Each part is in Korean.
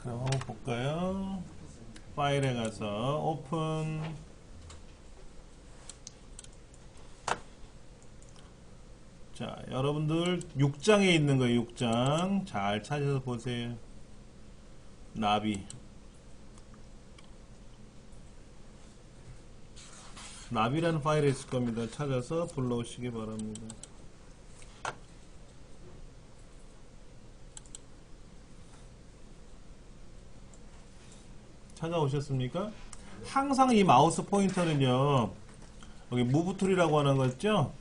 그럼 한번 볼까요? 파일에 가서 오픈. 자, 여러분들 6장에 있는 거예요. 6장 잘 찾아서 보세요. 나비라는 파일이 있을 겁니다. 찾아서 불러오시기 바랍니다. 찾아오셨습니까? 항상 이 마우스 포인터는요, 여기 무브 툴이라고 하는 거 있죠?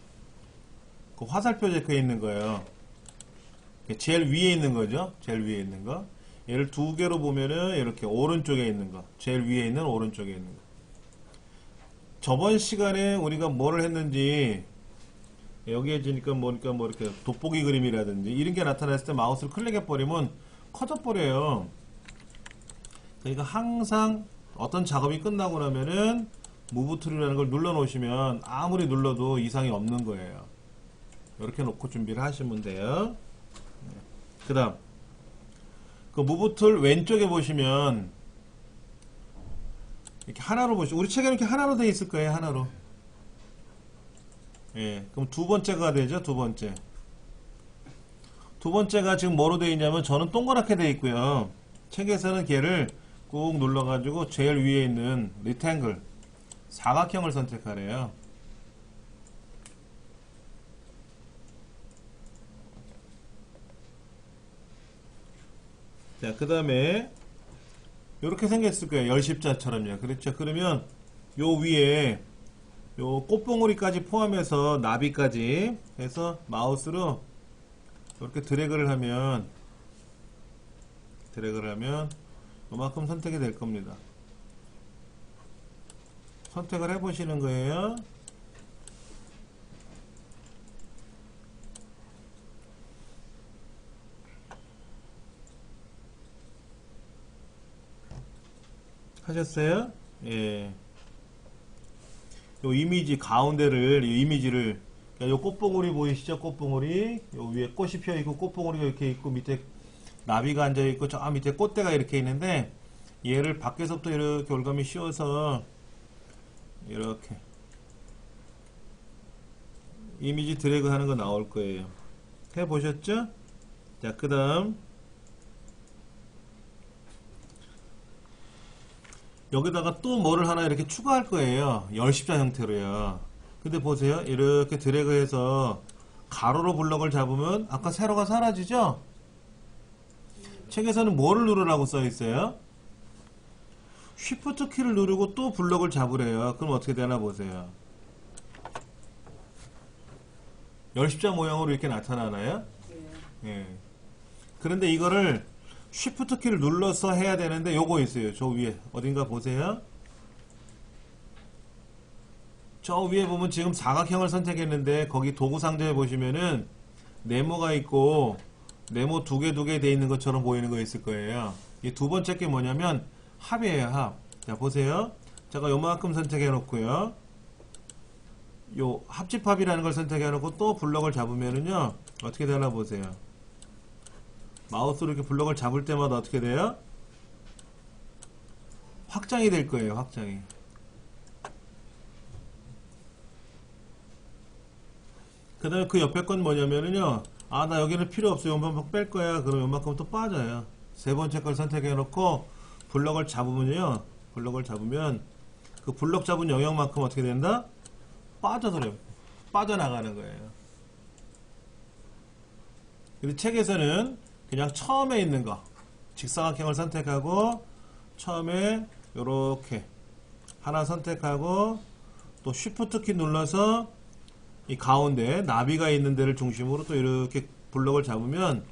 그 화살표 체크에 있는 거예요. 제일 위에 있는 거죠? 제일 위에 있는 거. 얘를 두 개로 보면은 이렇게 오른쪽에 있는 거. 제일 위에 있는 오른쪽에 있는 거. 저번 시간에 우리가 뭐를 했는지, 여기에 지니까 뭐 이렇게 돋보기 그림이라든지 이런 게 나타났을 때 마우스를 클릭해버리면 커져버려요. 그러니까 항상 어떤 작업이 끝나고 나면은 무브 툴이라는 걸 눌러 놓으시면 아무리 눌러도 이상이 없는 거예요. 이렇게 놓고 준비를 하시면 돼요. 그 다음 그 무브 툴 왼쪽에 보시면 이렇게 하나로 보시죠. 우리 책에는 이렇게 하나로 되어 있을 거예요. 하나로. 예, 그럼 두 번째가 되죠. 두 번째가 지금 뭐로 되어 있냐면 저는 동그랗게 되어 있고요. 책에서는 걔를 꾹 눌러가지고 제일 위에 있는 리탱글 사각형을 선택하래요. 자, 그 다음에 이렇게 생겼을 거예요. 열십자처럼요. 그렇죠. 그러면 요 위에 요 꽃봉오리까지 포함해서 나비까지 해서 마우스로 이렇게 드래그를 하면 요만큼 선택이 될 겁니다. 선택을 해 보시는 거예요. 하셨어요? 예. 요 이미지 가운데를, 이 이미지를, 요 꽃봉오리 보이시죠? 꽃봉오리. 요 위에 꽃이 피어 있고, 꽃봉오리가 이렇게 있고, 밑에 나비가 앉아 있고, 저 밑에 꽃대가 이렇게 있는데, 얘를 밖에서부터 이렇게 올감이 씌워서, 이렇게. 이미지 드래그 하는 거 나올 거예요. 해보셨죠? 자, 그 다음. 여기다가 또 뭐를 하나 이렇게 추가할 거예요. 열십자 형태로요. 근데 보세요. 이렇게 드래그해서 가로로 블럭을 잡으면 아까 세로가 사라지죠? 책에서는 뭐를 누르라고 써 있어요? 쉬프트 키를 누르고 또 블럭을 잡으래요. 그럼 어떻게 되나 보세요. 열십자 모양으로 이렇게 나타나나요? 예. 그런데 이거를 쉬프트 키를 눌러서 해야 되는데 요거 있어요. 저 위에 어딘가 보세요. 저 위에 보면 지금 사각형을 선택했는데 거기 도구 상자에 보시면은 네모가 있고 네모 두 개 돼 있는 것처럼 보이는 거 있을 거예요. 이 두 번째 게 뭐냐면 합이에요. 합. 자, 보세요. 제가 요만큼 선택해 놓고요. 요 합집합이라는 걸 선택해 놓고 또 블럭을 잡으면은요 어떻게 되나 보세요. 마우스로 이렇게 블럭을 잡을 때마다 어떻게 돼요? 확장이 될 거예요. 확장이. 그 다음에 그 옆에 건 뭐냐면은요, 아, 나 여기는 필요 없어요. 요만큼 뺄 거야. 그럼 요만큼 또 빠져요. 세 번째 걸 선택해 놓고 블럭을 잡으면요, 블럭을 잡으면 그 블럭 잡은 영역만큼 어떻게 된다? 빠져들어요. 빠져나가는 거예요. 근데 책에서는 그냥 처음에 있는 거 직사각형을 선택하고 처음에 요렇게 하나 선택하고 또 쉬프트 키 눌러서 이 가운데 나비가 있는 데를 중심으로 또 이렇게 블럭을 잡으면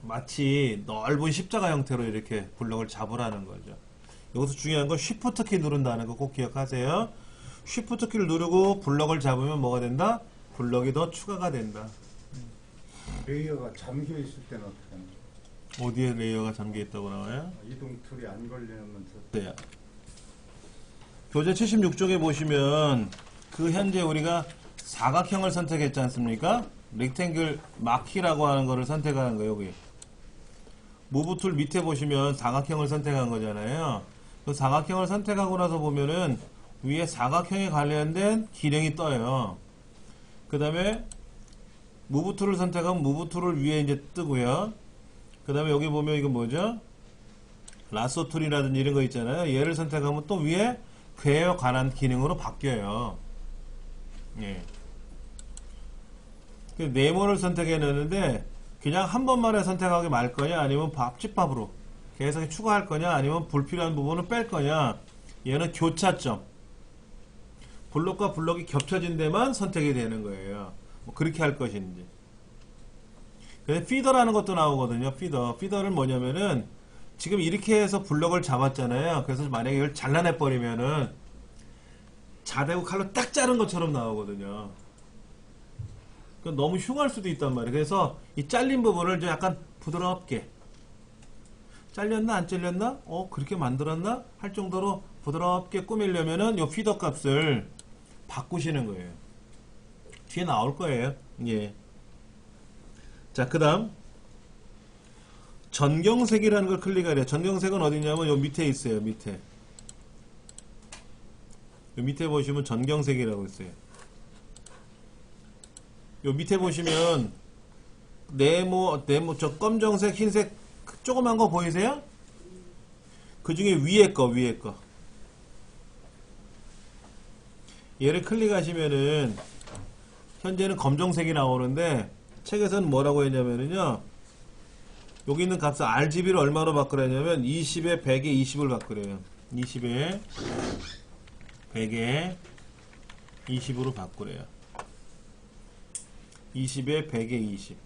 마치 넓은 십자가 형태로 이렇게 블럭을 잡으라는 거죠. 여기서 중요한 건 쉬프트 키 누른다는 거 꼭 기억하세요. 쉬프트 키를 누르고 블럭을 잡으면 뭐가 된다? 블럭이 더 추가가 된다. 레이어가 잠겨 있을 때는 어떻게 하는 거예요? 어디에 레이어가 잠겨 있다고 나와요? 이동 툴이 안 걸리면서. 네. 교재 76쪽에 보시면 그 현재 우리가 사각형을 선택했지 않습니까? 렉탱글 마키라고 하는 거를 선택하는 거예요. 여기 무브 툴 밑에 보시면 사각형을 선택한 거잖아요. 그 사각형을 선택하고 나서 보면은 위에 사각형에 관련된 기능이 떠요. 그 다음에 무브 툴을 선택하면 무브 툴을 위에 이제 뜨고요. 그 다음에 여기 보면 이거 뭐죠? 라sso 툴이라든지 이런 거 있잖아요. 얘를 선택하면 또 위에 궤에 관한 기능으로 바뀌어요. 예. 네모를 선택해 놨는데 그냥 한 번만에 선택하게 말 거냐, 아니면 집밥으로 계속 추가할 거냐, 아니면 불필요한 부분을 뺄 거냐. 얘는 교차점, 블록과 블록이 겹쳐진 데만 선택이 되는 거예요. 뭐 그렇게 할 것인지. 그래서 피더라는 것도 나오거든요. 피더를 뭐냐면은 지금 이렇게 해서 블록을 잡았잖아요. 그래서 만약에 이걸 잘라내 버리면은 자대고 칼로 딱 자른 것처럼 나오거든요. 너무 흉할 수도 있단 말이에요. 그래서 이 잘린 부분을 좀 약간 부드럽게, 잘렸나 안 잘렸나? 그렇게 만들었나? 할 정도로 부드럽게 꾸미려면은 요 피더 값을 바꾸시는 거예요. 뒤에 나올 거예요. 예. 자, 그 다음 전경색이라는 걸 클릭하래요. 전경색은 어디냐면 요 밑에 있어요. 밑에. 요 밑에 보시면 전경색이라고 있어요. 요 밑에 보시면 네모 저 검정색, 흰색 조그만 거 보이세요? 그 중에 위에 거. 얘를 클릭하시면은 현재는 검정색이 나오는데 책에서는 뭐라고 했냐면요, 여기 있는 값을 RGB를 얼마로 바꾸라냐면 20에 100에 20을 바꾸래요. 20에 100에 20으로 바꾸래요. 20에 100에 20.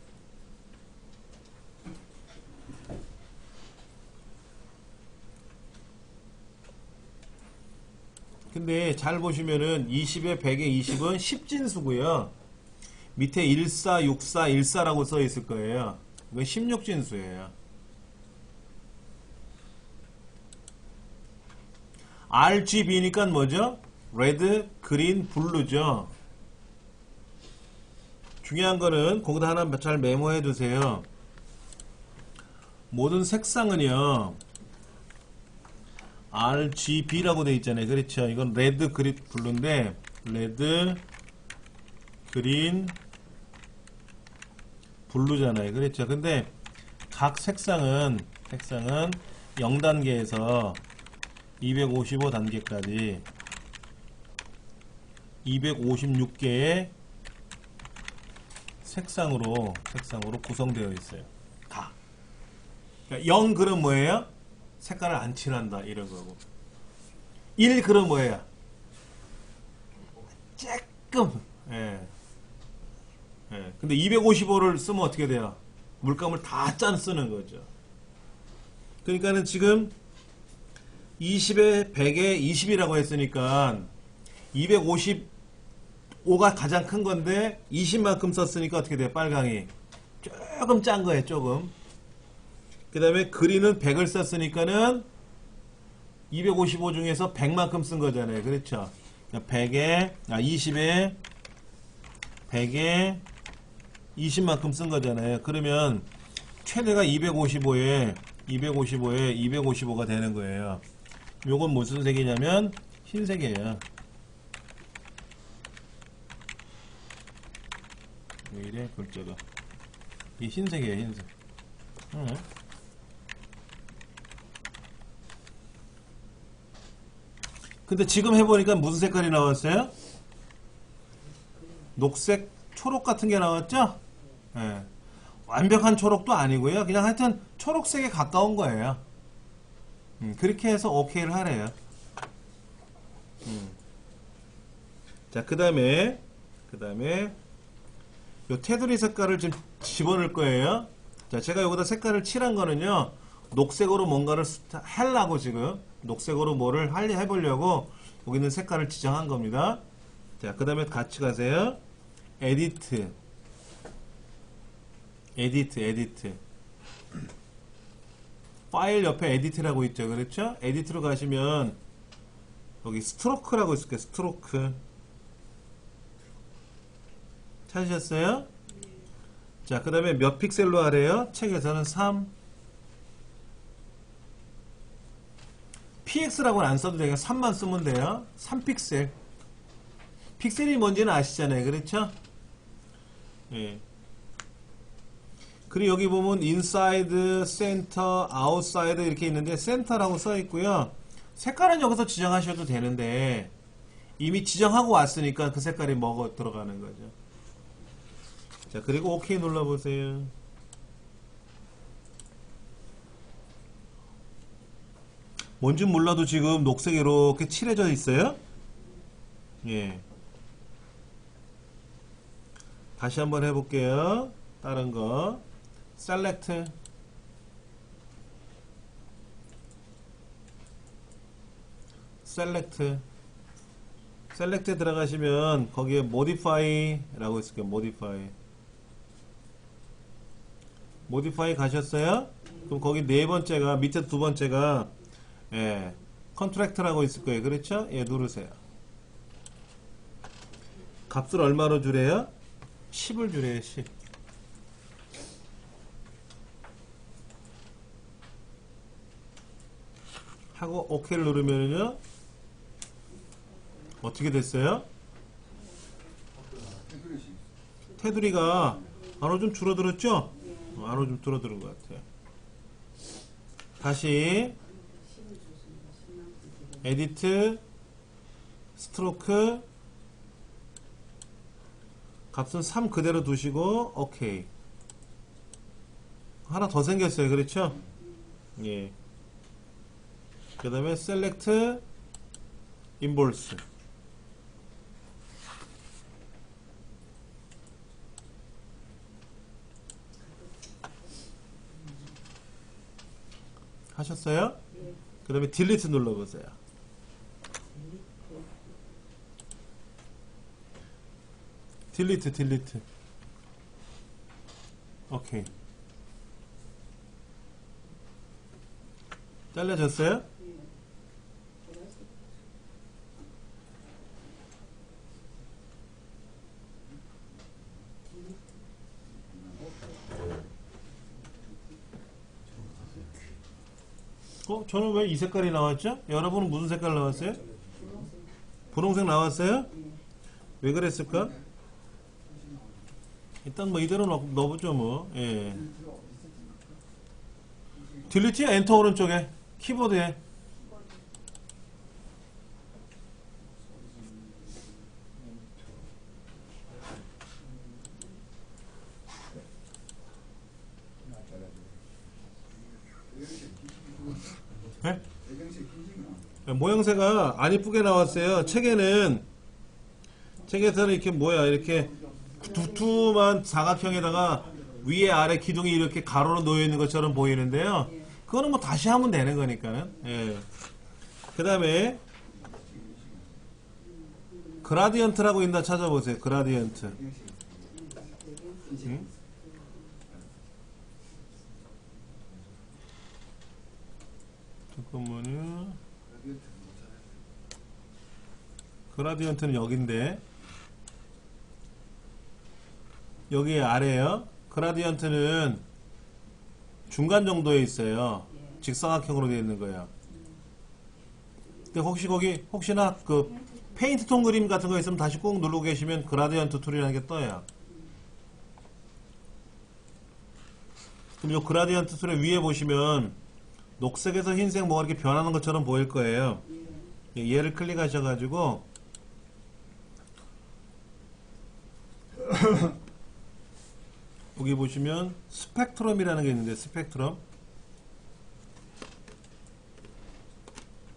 근데 잘 보시면은 20에 100에 20은 10진수고요. 밑에 14, 64, 14라고 써 있을 거예요. 이건 16진수예요. RGB니까 뭐죠? 레드, 그린, 블루죠. 중요한 거는 거기다 하나 잘 메모해 두세요. 모든 색상은요, RGB라고 되어 있잖아요. 그렇죠? 이건 레드, 그린, 블루인데 레드, 그린, 블루잖아요. 그렇죠? 근데 각 색상은 0단계에서 255단계까지 256개의 색상으로 구성되어 있어요. 다. 그러니까 0 그럼 뭐예요? 색깔을 안 칠한다 이런 거고. 1 그럼 뭐예요? 조금. 예. 예. 근데 255를 쓰면 어떻게 돼요? 물감을 다 짠 쓰는 거죠. 그러니까는 지금 20에 100에 20이라고 했으니까 255가 가장 큰 건데 20만큼 썼으니까 어떻게 돼요? 빨강이 조금 짠 거예요. 조금. 그 다음에 그린은 100을 썼으니까는 255 중에서 100만큼 쓴 거잖아요. 그렇죠? 20에 100에 20만큼 쓴 거잖아요. 그러면 최대가 255에 255가 되는 거예요. 요건 무슨 색이냐면 흰색이에요. 왜 이래 글자가. 이 흰색이에요. 흰색. 근데 지금 해보니까 무슨 색깔이 나왔어요? 녹색, 초록 같은 게 나왔죠? 예. 완벽한 초록도 아니고요. 그냥 하여튼 초록색에 가까운 거예요. 그렇게 해서 OK를 하래요. 자, 그 다음에 요 테두리 색깔을 지금 집어넣을 거예요. 자, 제가 여기다 색깔을 칠한 거는요, 녹색으로 뭔가를 하려고 지금 녹색으로 뭐를 해보려고 여기 있는 색깔을 지정한 겁니다. 자, 그 다음에 같이 가세요. 에디트. 파일 옆에 에디트라고 있죠. 그렇죠? 에디트로 가시면 여기 스트로크라고 있을 거예요. 스트로크. 찾으셨어요? 자, 그 다음에 몇 픽셀로 하래요? 책에서는 3. px라고는 안 써도 돼요. 3만 쓰면 돼요. 3픽셀. 픽셀이 뭔지는 아시잖아요. 그렇죠? 예. 그리고 여기 보면 인사이드, 센터, 아웃사이드 이렇게 있는데 센터라고 써 있고요. 색깔은 여기서 지정하셔도 되는데 이미 지정하고 왔으니까 그 색깔이 먹어 들어가는 거죠. 자, 그리고 OK 눌러보세요. 뭔지 몰라도 지금 녹색이 이렇게 칠해져 있어요. 예. 다시 한번 해볼게요. 다른 거. 셀렉트. 셀렉트에 들어가시면 거기에 modify라고 있을게요. modify 가셨어요? 그럼 거기 네 번째가 밑에 두 번째가 예, contract라고 있을 거예요. 그렇죠? 예, 누르세요. 값을 얼마로 주래요? 10을 주래요. 10. 하고 OK를 누르면요 어떻게 됐어요? 테두리가 안으로 좀 줄어들었죠? 안으로 좀 줄어드는 것 같아요. 다시 에디트 스트로크 값은 3 그대로 두시고 오케이. 하나 더 생겼어요. 그렇죠? 예. 그 다음에 셀렉트 인볼스 하셨어요? 그 다음에 딜리트 눌러보세요. 딜리트 오케이. 잘라졌어요? 저는 왜 이 색깔이 나왔죠? 여러분은 무슨 색깔 나왔어요? 분홍색 나왔어요? 왜 그랬을까? 일단 뭐 이대로 넣어보죠 뭐. 예. 딜리트 엔터 오른쪽에 키보드에 네? 모양새가 안 이쁘게 나왔어요. 책에서는 이렇게 뭐야 이렇게 두툼한 사각형에다가 위에 아래 기둥이 이렇게 가로로 놓여 있는 것처럼 보이는데요. 그거는 뭐 다시 하면 되는 거니까는. 예. 그 다음에 그라디언트라고 있나 찾아보세요. 그라디언트. 응? 잠깐만요. 그라디언트는 여긴데 여기 아래에요. 그라디언트는 중간 정도에 있어요. 직사각형으로 되어 있는 거예요. 근데 혹시나 그 페인트 톤 그림 같은 거 있으면 다시 꼭 누르고 계시면 그라디언트 툴이라는 게 떠요. 그럼 이 그라디언트 툴의 위에 보시면 녹색에서 흰색 뭐가 이렇게 변하는 것처럼 보일 거예요. 얘를 클릭하셔가지고 여기 보시면 스펙트럼이라는 게 있는데 스펙트럼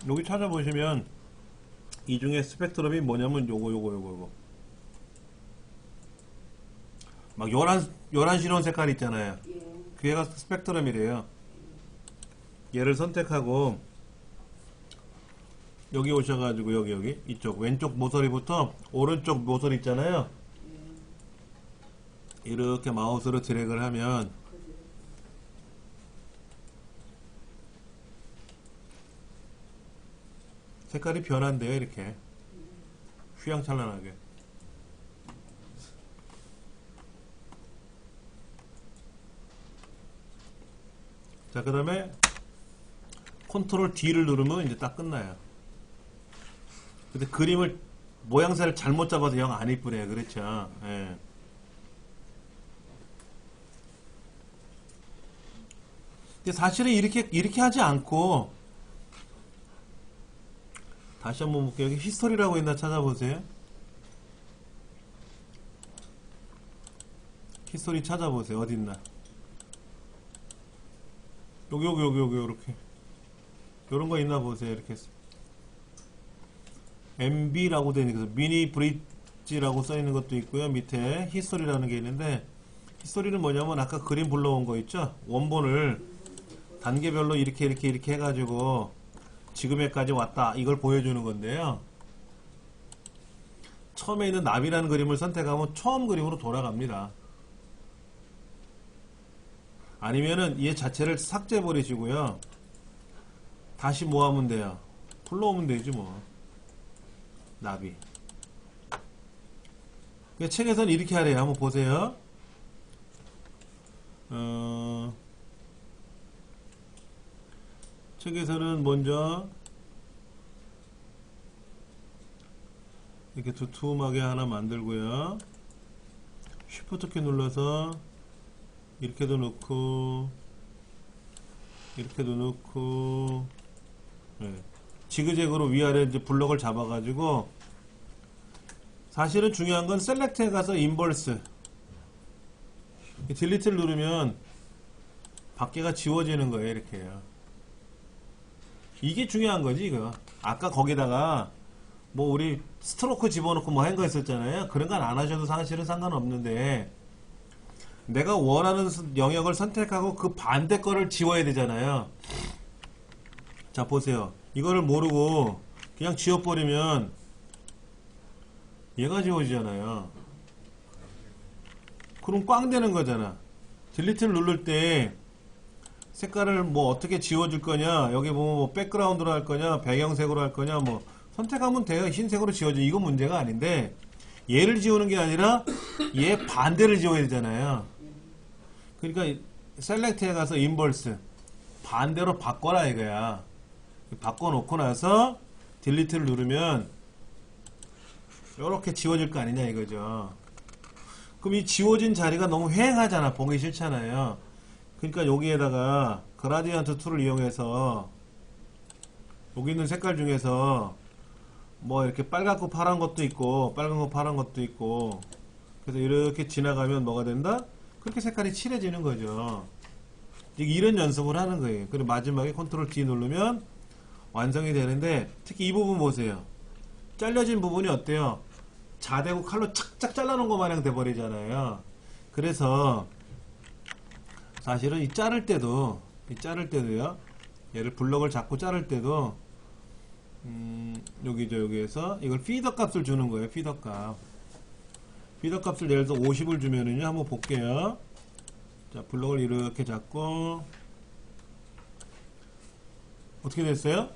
여기 찾아보시면 이 중에 스펙트럼이 뭐냐면 요거 막 11시로운 색깔 있잖아요. 그 얘가 스펙트럼이래요. 얘를 선택하고 여기 오셔가지고 여기 이쪽 왼쪽 모서리부터 오른쪽 모서리 있잖아요. 이렇게 마우스로 드래그를 하면 색깔이 변한대요. 이렇게 휘황찬란하게. 자, 그 다음에 컨트롤 D를 누르면 이제 딱 끝나요. 근데 그림을 모양새를 잘못 잡아서 영 안 이쁘네요. 그렇죠? 예. 근데 사실은 이렇게 하지 않고 다시 한번 볼게요. 여기 히스토리라고 있나 찾아보세요. 히스토리 찾아보세요. 어디 있나? 여기 이렇게 요런 거 있나 보세요. 이렇게 MB라고 되어 있는 미니 브릿지라고 써 있는 것도 있고요. 밑에 히스토리라는 게 있는데 히스토리는 뭐냐면 아까 그림 불러온 거 있죠? 원본을 단계별로 이렇게 해가지고 지금에까지 왔다 이걸 보여주는 건데요. 처음에 있는 나비라는 그림을 선택하면 처음 그림으로 돌아갑니다. 아니면은 얘 자체를 삭제해 버리시고요. 다시 뭐 하면 돼요? 불러오면 되지 뭐. 나비. 책에서는 이렇게 하래요. 한번 보세요. 책에서는 먼저 이렇게 두툼하게 하나 만들고요. 쉬프트 키 눌러서 이렇게도 넣고 이렇게도 넣고 네. 지그재그로 위아래 이제 블럭을 잡아가지고 사실은 중요한 건 셀렉트에 가서 인버스 딜리트를 누르면 밖에가 지워지는 거예요. 이렇게요. 이게 중요한 거지 이거. 아까 거기다가 뭐 우리 스트로크 집어넣고 뭐 한 거 있었잖아요. 그런 건 안 하셔도 사실은 상관없는데 내가 원하는 영역을 선택하고 그 반대 거를 지워야 되잖아요. 자 보세요. 이거를 모르고 그냥 지워버리면 얘가 지워지잖아요. 그럼 꽝 되는 거잖아. 딜리트를 누를 때 색깔을 뭐 어떻게 지워줄 거냐, 여기 보면 뭐 백그라운드로 할 거냐, 배경색으로 할 거냐, 뭐 선택하면 돼요. 흰색으로 지워져. 이건 문제가 아닌데 얘를 지우는 게 아니라 얘 반대를 지워야 되잖아요. 그러니까 셀렉트에 가서 인버스 반대로 바꿔라 이거야. 바꿔놓고 나서 딜리트를 누르면 이렇게 지워질 거 아니냐 이거죠. 그럼 이 지워진 자리가 너무 휑하잖아. 보기 싫잖아요. 그러니까 여기에다가 그라디언트 툴을 이용해서 여기 있는 색깔 중에서 뭐 이렇게 빨갛고 파란 것도 있고 빨간 거 파란 것도 있고 그래서 이렇게 지나가면 뭐가 된다? 그렇게 색깔이 칠해지는 거죠. 이런 연습을 하는 거예요. 그리고 마지막에 컨트롤 D 누르면 완성이 되는데 특히 이 부분 보세요. 잘려진 부분이 어때요? 자대고 칼로 착착 잘라놓은 것 마냥 돼버리잖아요. 그래서 사실은 이 자를 때도요. 얘를 블럭을 잡고 자를 때도 여기에서 이걸 피더 값을 주는 거예요. 피더 값. 피더 값을 예를 들어서 50을 주면은요. 한번 볼게요. 자, 블럭을 이렇게 잡고 어떻게 됐어요?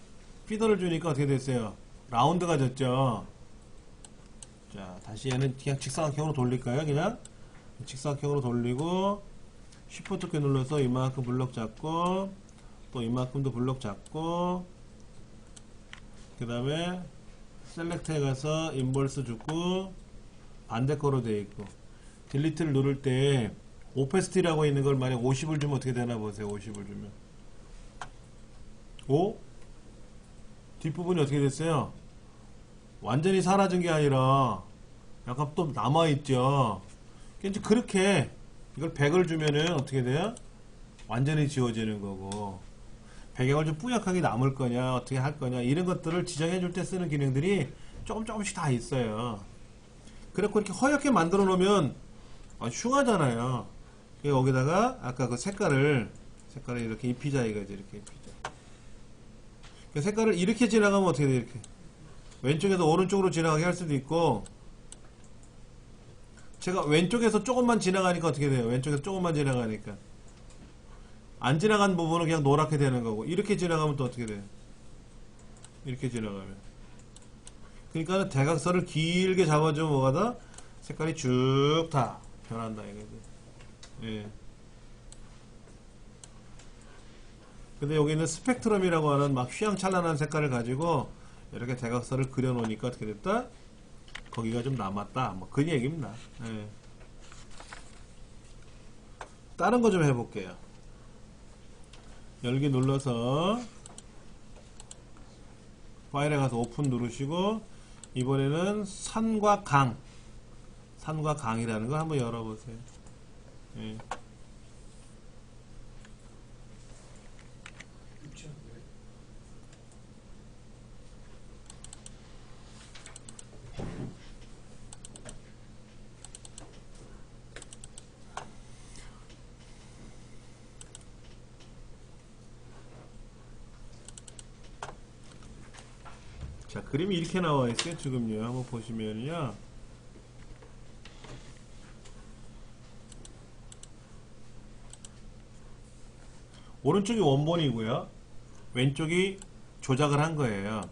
피더를 주니까 어떻게 됐어요? 라운드가 졌죠. 자, 다시 얘는 그냥 직사각형으로 돌릴까요? 그냥 직사각형으로 돌리고 쉬프트 키 눌러서 이만큼 블럭 잡고 또 이만큼도 블럭 잡고 그 다음에 셀렉트에 가서 인버스 주고 반대 거로 되어 있고 딜리트를 누를 때 오페스티라고 있는 걸 만약 50을 주면 어떻게 되나 보세요. 50을 주면 오? 뒷부분이 어떻게 됐어요? 완전히 사라진 게 아니라 약간 또 남아있죠. 이제 그렇게 이걸 100을 주면은 어떻게 돼요? 완전히 지워지는 거고 배경을 좀 뿌옇하게 남을 거냐 어떻게 할 거냐 이런 것들을 지정해 줄 때 쓰는 기능들이 조금씩 다 있어요. 그래갖고 이렇게 허옇게 만들어 놓으면 흉하잖아요. 여기다가 아까 그 색깔을 이렇게 입히자 이거지. 이렇게 입히자. 색깔을 이렇게 지나가면 어떻게 돼? 이렇게 왼쪽에서 오른쪽으로 지나가게 할 수도 있고 제가 왼쪽에서 조금만 지나가니까 어떻게 돼요? 왼쪽에서 조금만 지나가니까 안 지나간 부분은 그냥 노랗게 되는 거고 이렇게 지나가면 또 어떻게 돼요? 이렇게 지나가면 그러니까 대각선을 길게 잡아주면 뭐가 다 색깔이 쭉 다 변한다 이거지. 예. 근데 여기는 스펙트럼이라고 하는 막 휘황찬란한 색깔을 가지고 이렇게 대각선을 그려놓으니까 어떻게 됐다? 거기가 좀 남았다. 뭐 그 얘기입니다. 예. 다른 거 좀 해볼게요. 열기 눌러서 파일에 가서 오픈 누르시고 이번에는 산과 강이라는 거 한번 열어보세요. 예. 자, 그림이 이렇게 나와 있어요. 지금요. 한번 보시면요. 오른쪽이 원본이고요. 왼쪽이 조작을 한 거예요.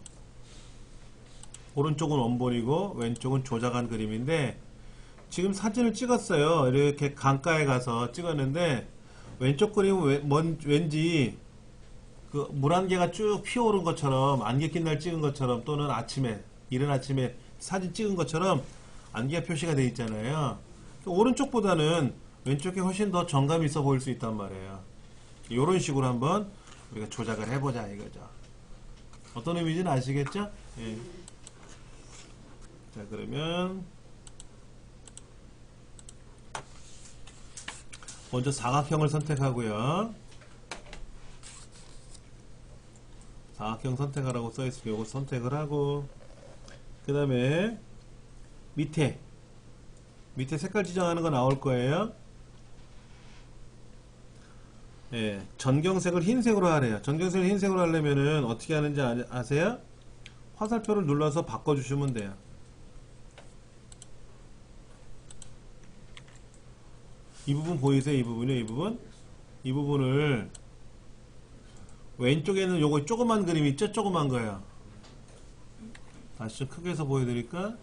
오른쪽은 원본이고 왼쪽은 조작한 그림인데 지금 사진을 찍었어요. 이렇게 강가에 가서 찍었는데 왼쪽 그림은 왠지 그 물안개가 쭉 피어오른 것처럼 안개 낀 날 찍은 것처럼 또는 아침에 이른 아침에 사진 찍은 것처럼 안개가 표시가 되어 있잖아요. 오른쪽보다는 왼쪽이 훨씬 더 정감이 있어 보일 수 있단 말이에요. 이런 식으로 한번 우리가 조작을 해보자 이거죠. 어떤 의미인지는 아시겠죠? 예. 자, 그러면 먼저 사각형을 선택하고요. 사각형 선택하라고 써있으니까 이거 선택을 하고 그 다음에 밑에 색깔 지정하는 거 나올 거예요. 예, 전경색을 흰색으로 하래요. 전경색을 흰색으로 하려면은 어떻게 하는지 아세요? 화살표를 눌러서 바꿔주시면 돼요. 이 부분 보이세요? 이 부분이요, 이 부분? 이 부분을 왼쪽에는 요거 조그만 그림이 있죠? 조그만 거예요. 다시 좀 크게 해서 보여드릴까?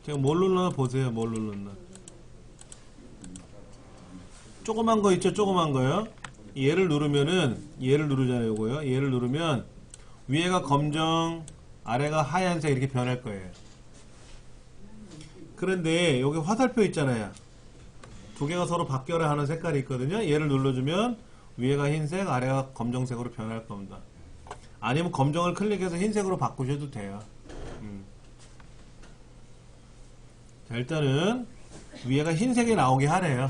제가 뭘 눌렀나 보세요. 뭘 눌렀나. 조그만 거 있죠? 조그만 거요. 얘를 누르면은 얘를 누르잖아요. 요거요. 얘를 누르면 위에가 검정, 아래가 하얀색 이렇게 변할 거예요. 그런데 여기 화살표 있잖아요. 두 개가 서로 바뀌어야 하는 색깔이 있거든요. 얘를 눌러주면 위에가 흰색, 아래가 검정색으로 변할 겁니다. 아니면 검정을 클릭해서 흰색으로 바꾸셔도 돼요. 자, 일단은 위에가 흰색이 나오게 하래요.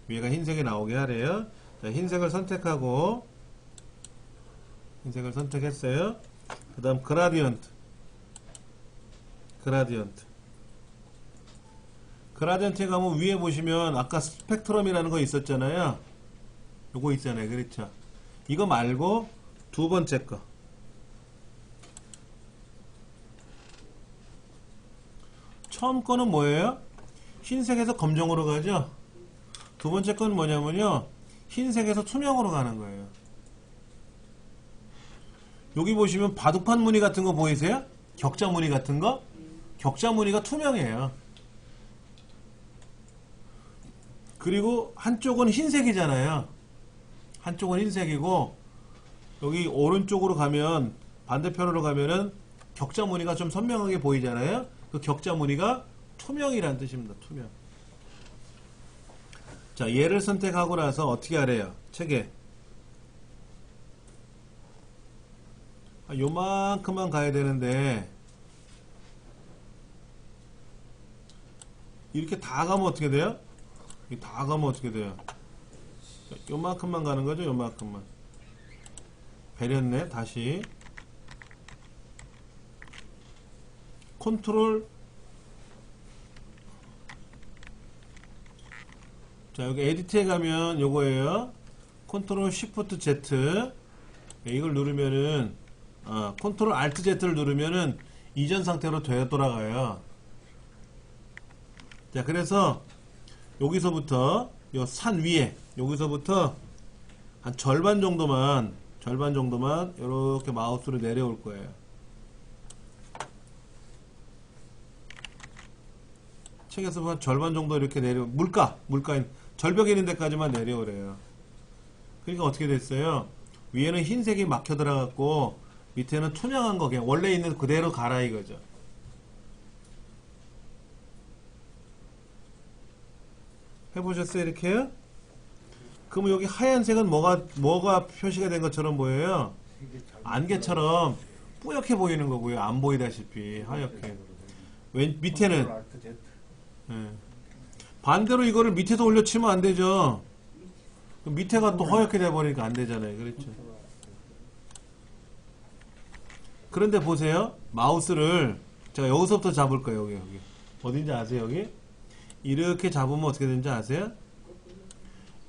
위에가 흰색이 나오게 하래요. 자, 흰색을 선택하고 흰색을 선택했어요. 그 다음 그라디언트 그라디언트에 가면 위에 보시면 아까 스펙트럼이라는 거 있었잖아요. 요거 있잖아요. 그렇죠? 이거 말고 두 번째 거. 처음 거는 뭐예요? 흰색에서 검정으로 가죠? 두 번째 건 뭐냐면요. 흰색에서 투명으로 가는 거예요. 여기 보시면 바둑판 무늬 같은 거 보이세요? 격자 무늬 같은 거? 격자 무늬가 투명해요. 그리고 한쪽은 흰색이잖아요. 한쪽은 흰색이고 여기 오른쪽으로 가면 반대편으로 가면은 격자 무늬가 좀 선명하게 보이잖아요. 그 격자 무늬가 투명이라는 뜻입니다. 투명. 자, 얘를 선택하고 나서 어떻게 하래요? 책에 요만큼만 가야 되는데 이렇게 다 가면 어떻게 돼요? 다 가면 어떻게 돼요? 요만큼만 가는 거죠? 요만큼만. 배렸네. 다시 컨트롤. 자, 여기 에디트에 가면 요거예요. 컨트롤 쉬프트 Z. 이걸 누르면은 컨트롤 알트 Z를 누르면은 이전 상태로 되돌아가요. 자, 그래서 여기서부터 요 산 위에 여기서부터 한 절반 정도만 이렇게 마우스로 내려올 거예요. 책에서 보면 절반 정도 이렇게 물가인 절벽에 있는 데까지만 내려오래요. 그러니까 어떻게 됐어요? 위에는 흰색이 막혀 들어갔고 밑에는 투명한 거 그냥 원래 있는 그대로 가라 이거죠. 해보셨어요 이렇게요? 그럼 여기 하얀색은 뭐가 표시가 된 것처럼 보여요? 안개처럼 뿌옇게 보이는 거고요. 안 보이다시피 하얗게. 밑에는 예. 반대로 이거를 밑에서 올려치면 안 되죠. 그럼 밑에가 또 허옇게 돼버리니까 안 되잖아요. 그렇죠. 그런데 보세요. 마우스를 제가 여기서부터 잡을 거예요. 여기. 어딘지 아세요? 여기? 이렇게 잡으면 어떻게 되는지 아세요?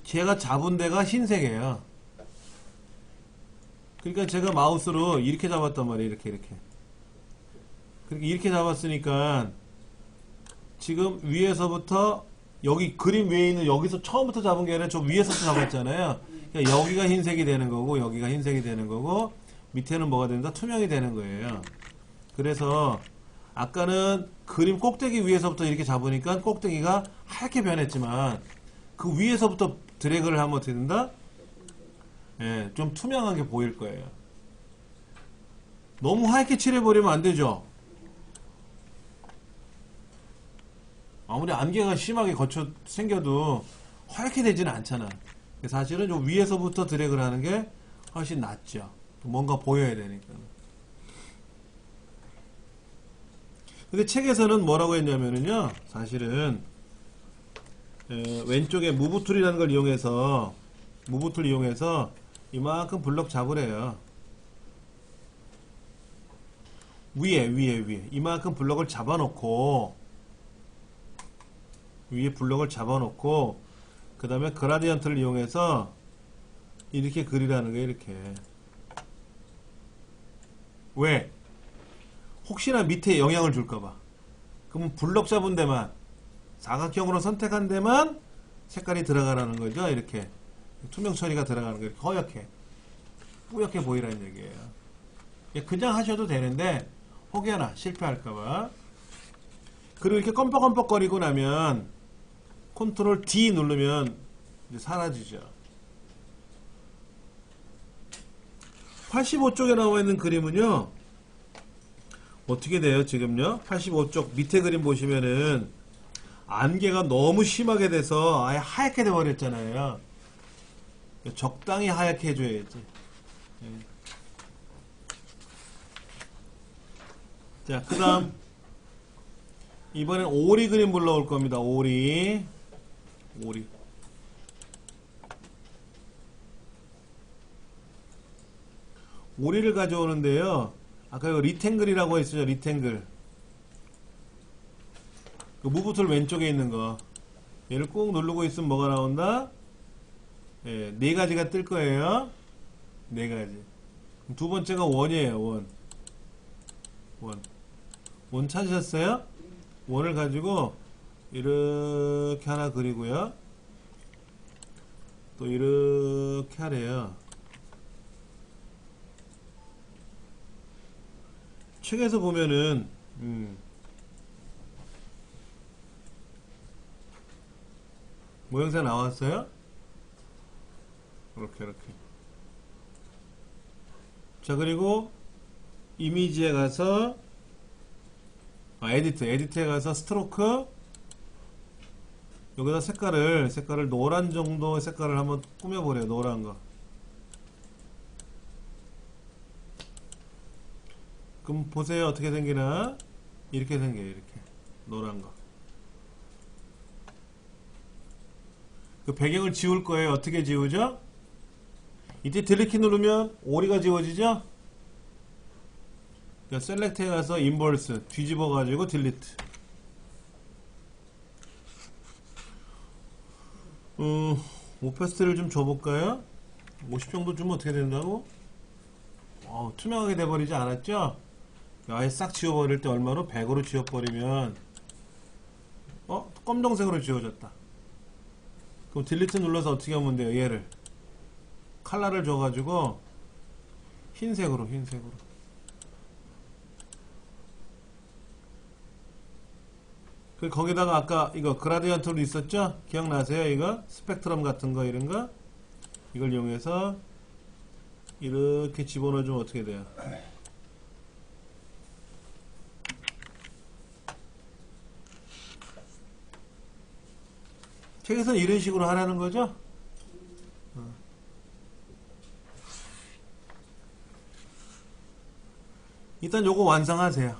제가 잡은 데가 흰색이에요. 그러니까 제가 마우스로 이렇게 잡았단 말이에요. 이렇게. 그렇게 이렇게 잡았으니까 지금 위에서부터 여기 그림 위에 있는 여기서 처음부터 잡은 게 아니라 저 위에서부터 잡았잖아요. 그러니까 여기가 흰색이 되는 거고 여기가 흰색이 되는 거고 밑에는 뭐가 된다? 투명이 되는 거예요. 그래서 아까는 그림 꼭대기 위에서부터 이렇게 잡으니까 꼭대기가 하얗게 변했지만 그 위에서부터 드래그를 하면 어떻게 된다? 예, 좀 투명한 게 보일 거예요. 너무 하얗게 칠해버리면 안 되죠. 아무리 안개가 심하게 생겨도 하얗게 되지는 않잖아. 사실은 좀 위에서부터 드래그를 하는 게 훨씬 낫죠. 뭔가 보여야 되니까. 근데 책에서는 뭐라고 했냐면은요, 사실은 왼쪽에 무브 툴이라는 걸 이용해서 이만큼 블럭 잡으래요. 위에 이만큼 블럭을 잡아놓고 위에 블럭을 잡아놓고 그 다음에 그라디언트를 이용해서 이렇게 그리라는 거예요. 이렇게. 왜? 혹시나 밑에 영향을 줄까봐. 그러면 블럭 잡은 데만 사각형으로 선택한 데만 색깔이 들어가라는 거죠. 이렇게 투명 처리가 들어가는 거예요. 이렇게 허옇게 뿌옇게 보이라는 얘기예요. 그냥 하셔도 되는데 혹여나 실패할까봐. 그리고 이렇게 껌뻑껌뻑거리고 나면 컨트롤 D 누르면 이제 사라지죠. 85쪽에 나와 있는 그림은요, 어떻게 돼요? 지금요 85쪽 밑에 그림 보시면은 안개가 너무 심하게 돼서 아예 하얗게 돼 버렸잖아요. 적당히 하얗게 해줘야지. 자, 그 다음 이번엔 오리 그림 불러올 겁니다. 오리 오리를 가져오는데요, 아까 이거 리탱글이라고 했었죠. 리탱글. 그 무브 툴 왼쪽에 있는 거, 얘를 꾹 누르고 있으면 뭐가 나온다? 예, 네 가지가 뜰 거예요. 네 가지. 두 번째가 원이에요. 원 찾으셨어요? 원을 가지고 이렇게 하나 그리고요, 또 이렇게 하래요. 책에서 보면은 모형새 나왔어요? 이렇게. 자, 그리고 이미지에 가서 에디트에 가서 스트로크, 여기다 색깔을 노란 정도의 색깔을 한번 꾸며보래요. 노란 거. 그럼 보세요. 어떻게 생기나? 이렇게 생겨요. 이렇게 노란 거. 그 배경을 지울 거예요. 어떻게 지우죠? 이때 딜리트 누르면 오리가 지워지죠? 셀렉트에 가서 인버스 뒤집어 가지고 딜리트. 오페스트를 좀 줘볼까요? 50 정도 주면 어떻게 된다고? 투명하게 돼버리지 않았죠? 아예 싹 지워버릴 때 얼마로? 100으로 지워버리면 검정색으로 지워졌다. 그럼 딜리트 눌러서 어떻게 하면 돼요? 얘를 컬러를 줘가지고 흰색으로. 거기다가 아까 이거 그라디언트로 있었죠? 기억나세요? 이거 스펙트럼 같은 거 이런 거 이걸 이용해서 이렇게 집어넣어주면 어떻게 돼요? 책에서는 이런 식으로 하라는 거죠? 일단 요거 완성하세요.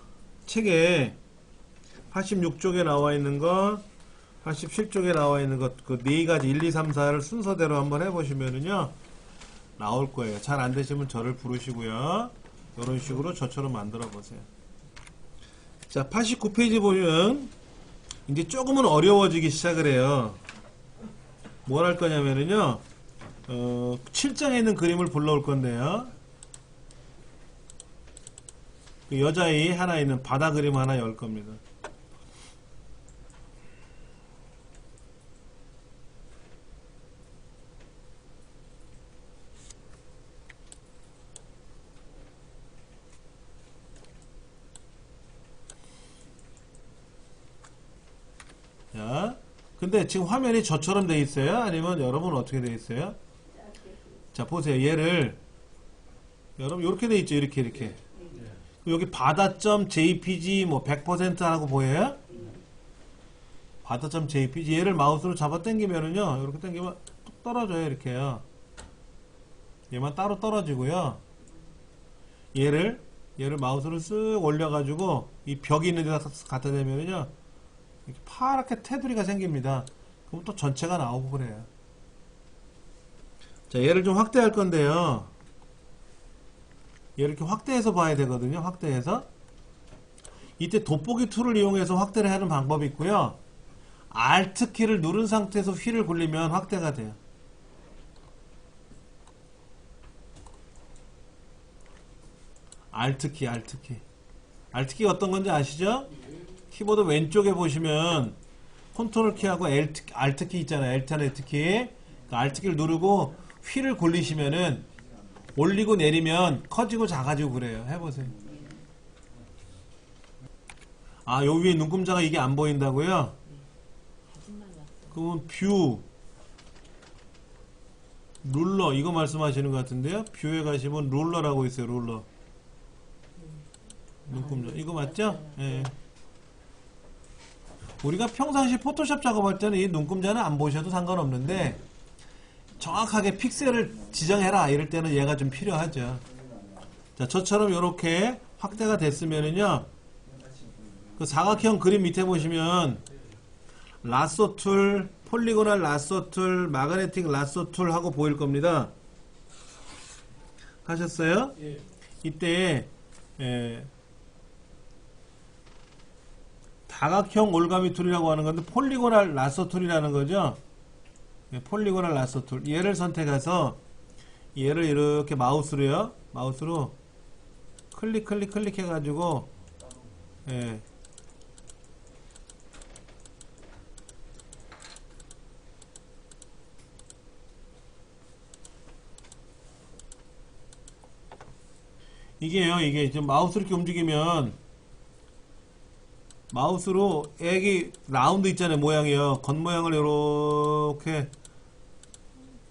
책에 86쪽에 나와 있는 것, 87쪽에 나와 있는 것, 그 네 가지 1, 2, 3, 4를 순서대로 한번 해보시면은요, 나올 거예요. 잘 안 되시면 저를 부르시고요. 이런 식으로 저처럼 만들어 보세요. 자, 89페이지 보면, 이제 조금은 어려워지기 시작을 해요. 뭘 할 거냐면은요, 7장에 있는 그림을 불러올 건데요. 그 여자아이 하나 있는 바다 그림 하나 열 겁니다. 자, 근데 지금 화면이 저처럼 돼 있어요? 아니면 여러분 어떻게 돼 있어요? 자, 보세요. 얘를 여러분 이렇게 돼 있죠. 이렇게. 여기 바다.jpg 뭐 100% 하고 보여요? 바다.jpg 얘를 마우스로 잡아 당기면은요. 이렇게 당기면 뚝 떨어져요. 이렇게요. 얘만 따로 떨어지고요. 얘를 마우스로 쓱 올려가지고 이 벽이 있는 데다 갖다 대면은요. 이렇게 파랗게 테두리가 생깁니다. 그럼 또 전체가 나오고 그래요. 자, 얘를 좀 확대할 건데요. 얘를 이렇게 확대해서 봐야 되거든요. 확대해서. 이때 돋보기 툴을 이용해서 확대를 하는 방법이 있고요. Alt 키를 누른 상태에서 휠을 굴리면 확대가 돼요. Alt 키. Alt 키가 어떤 건지 아시죠? 키보드 왼쪽에 보시면 컨트롤 키하고 Alt 키 있잖아요. Alt 키. 그 Alt 키를 누르고 휠을 굴리시면은 올리고 내리면 커지고 작아지고 그래요. 해보세요. 아, 요 위에 눈금자가 이게 안 보인다고요? 그러면 뷰, 룰러 이거 말씀하시는 것 같은데요? 뷰에 가시면 룰러라고 있어요. 룰러. 눈금자 이거 맞죠? 예. 우리가 평상시 포토샵 작업할 때는 이 눈금자는 안 보셔도 상관없는데 정확하게 픽셀을 지정해라 이럴 때는 얘가 좀 필요하죠. 자, 저처럼 이렇게 확대가 됐으면은요, 그 사각형 그림 밑에 보시면 라쏘 툴, 폴리고널 라쏘 툴, 마그네틱 라쏘 툴 하고 보일 겁니다. 하셨어요? 이때 다각형 올가미 툴이라고 하는 건데 폴리고널 라쏘 툴이라는 거죠. 폴리고널 라쏘 툴. 얘를 선택해서 얘를 이렇게 마우스로 클릭 해가지고 이게 지금 마우스로 이렇게 움직이면 마우스로 애기 라운드 있잖아요. 모양이요. 겉모양을 이렇게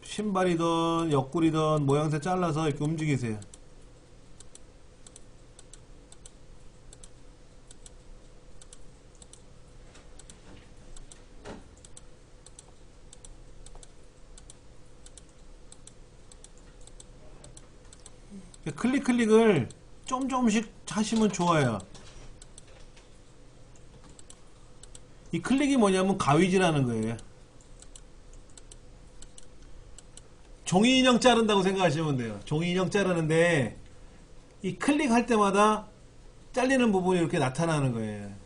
신발이든 옆구리든 모양새 잘라서 이렇게 움직이세요. 클릭을 조금씩 하시면 좋아요. 이 클릭이 뭐냐면 가위질하는 거예요. 종이 인형 자른다고 생각하시면 돼요. 종이 인형 자르는데 이 클릭할 때마다 잘리는 부분이 이렇게 나타나는 거예요.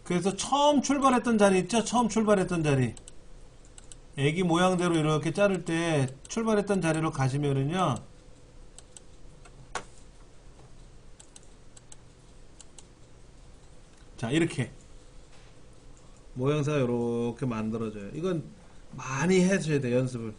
그래서 처음 출발했던 자리 있죠? 처음 출발했던 자리. 애기 모양대로 이렇게 자를 때 출발했던 자리로 가시면은요. 자, 이렇게 모양새가 이렇게 만들어져요. 이건 많이 해줘야 돼, 연습을.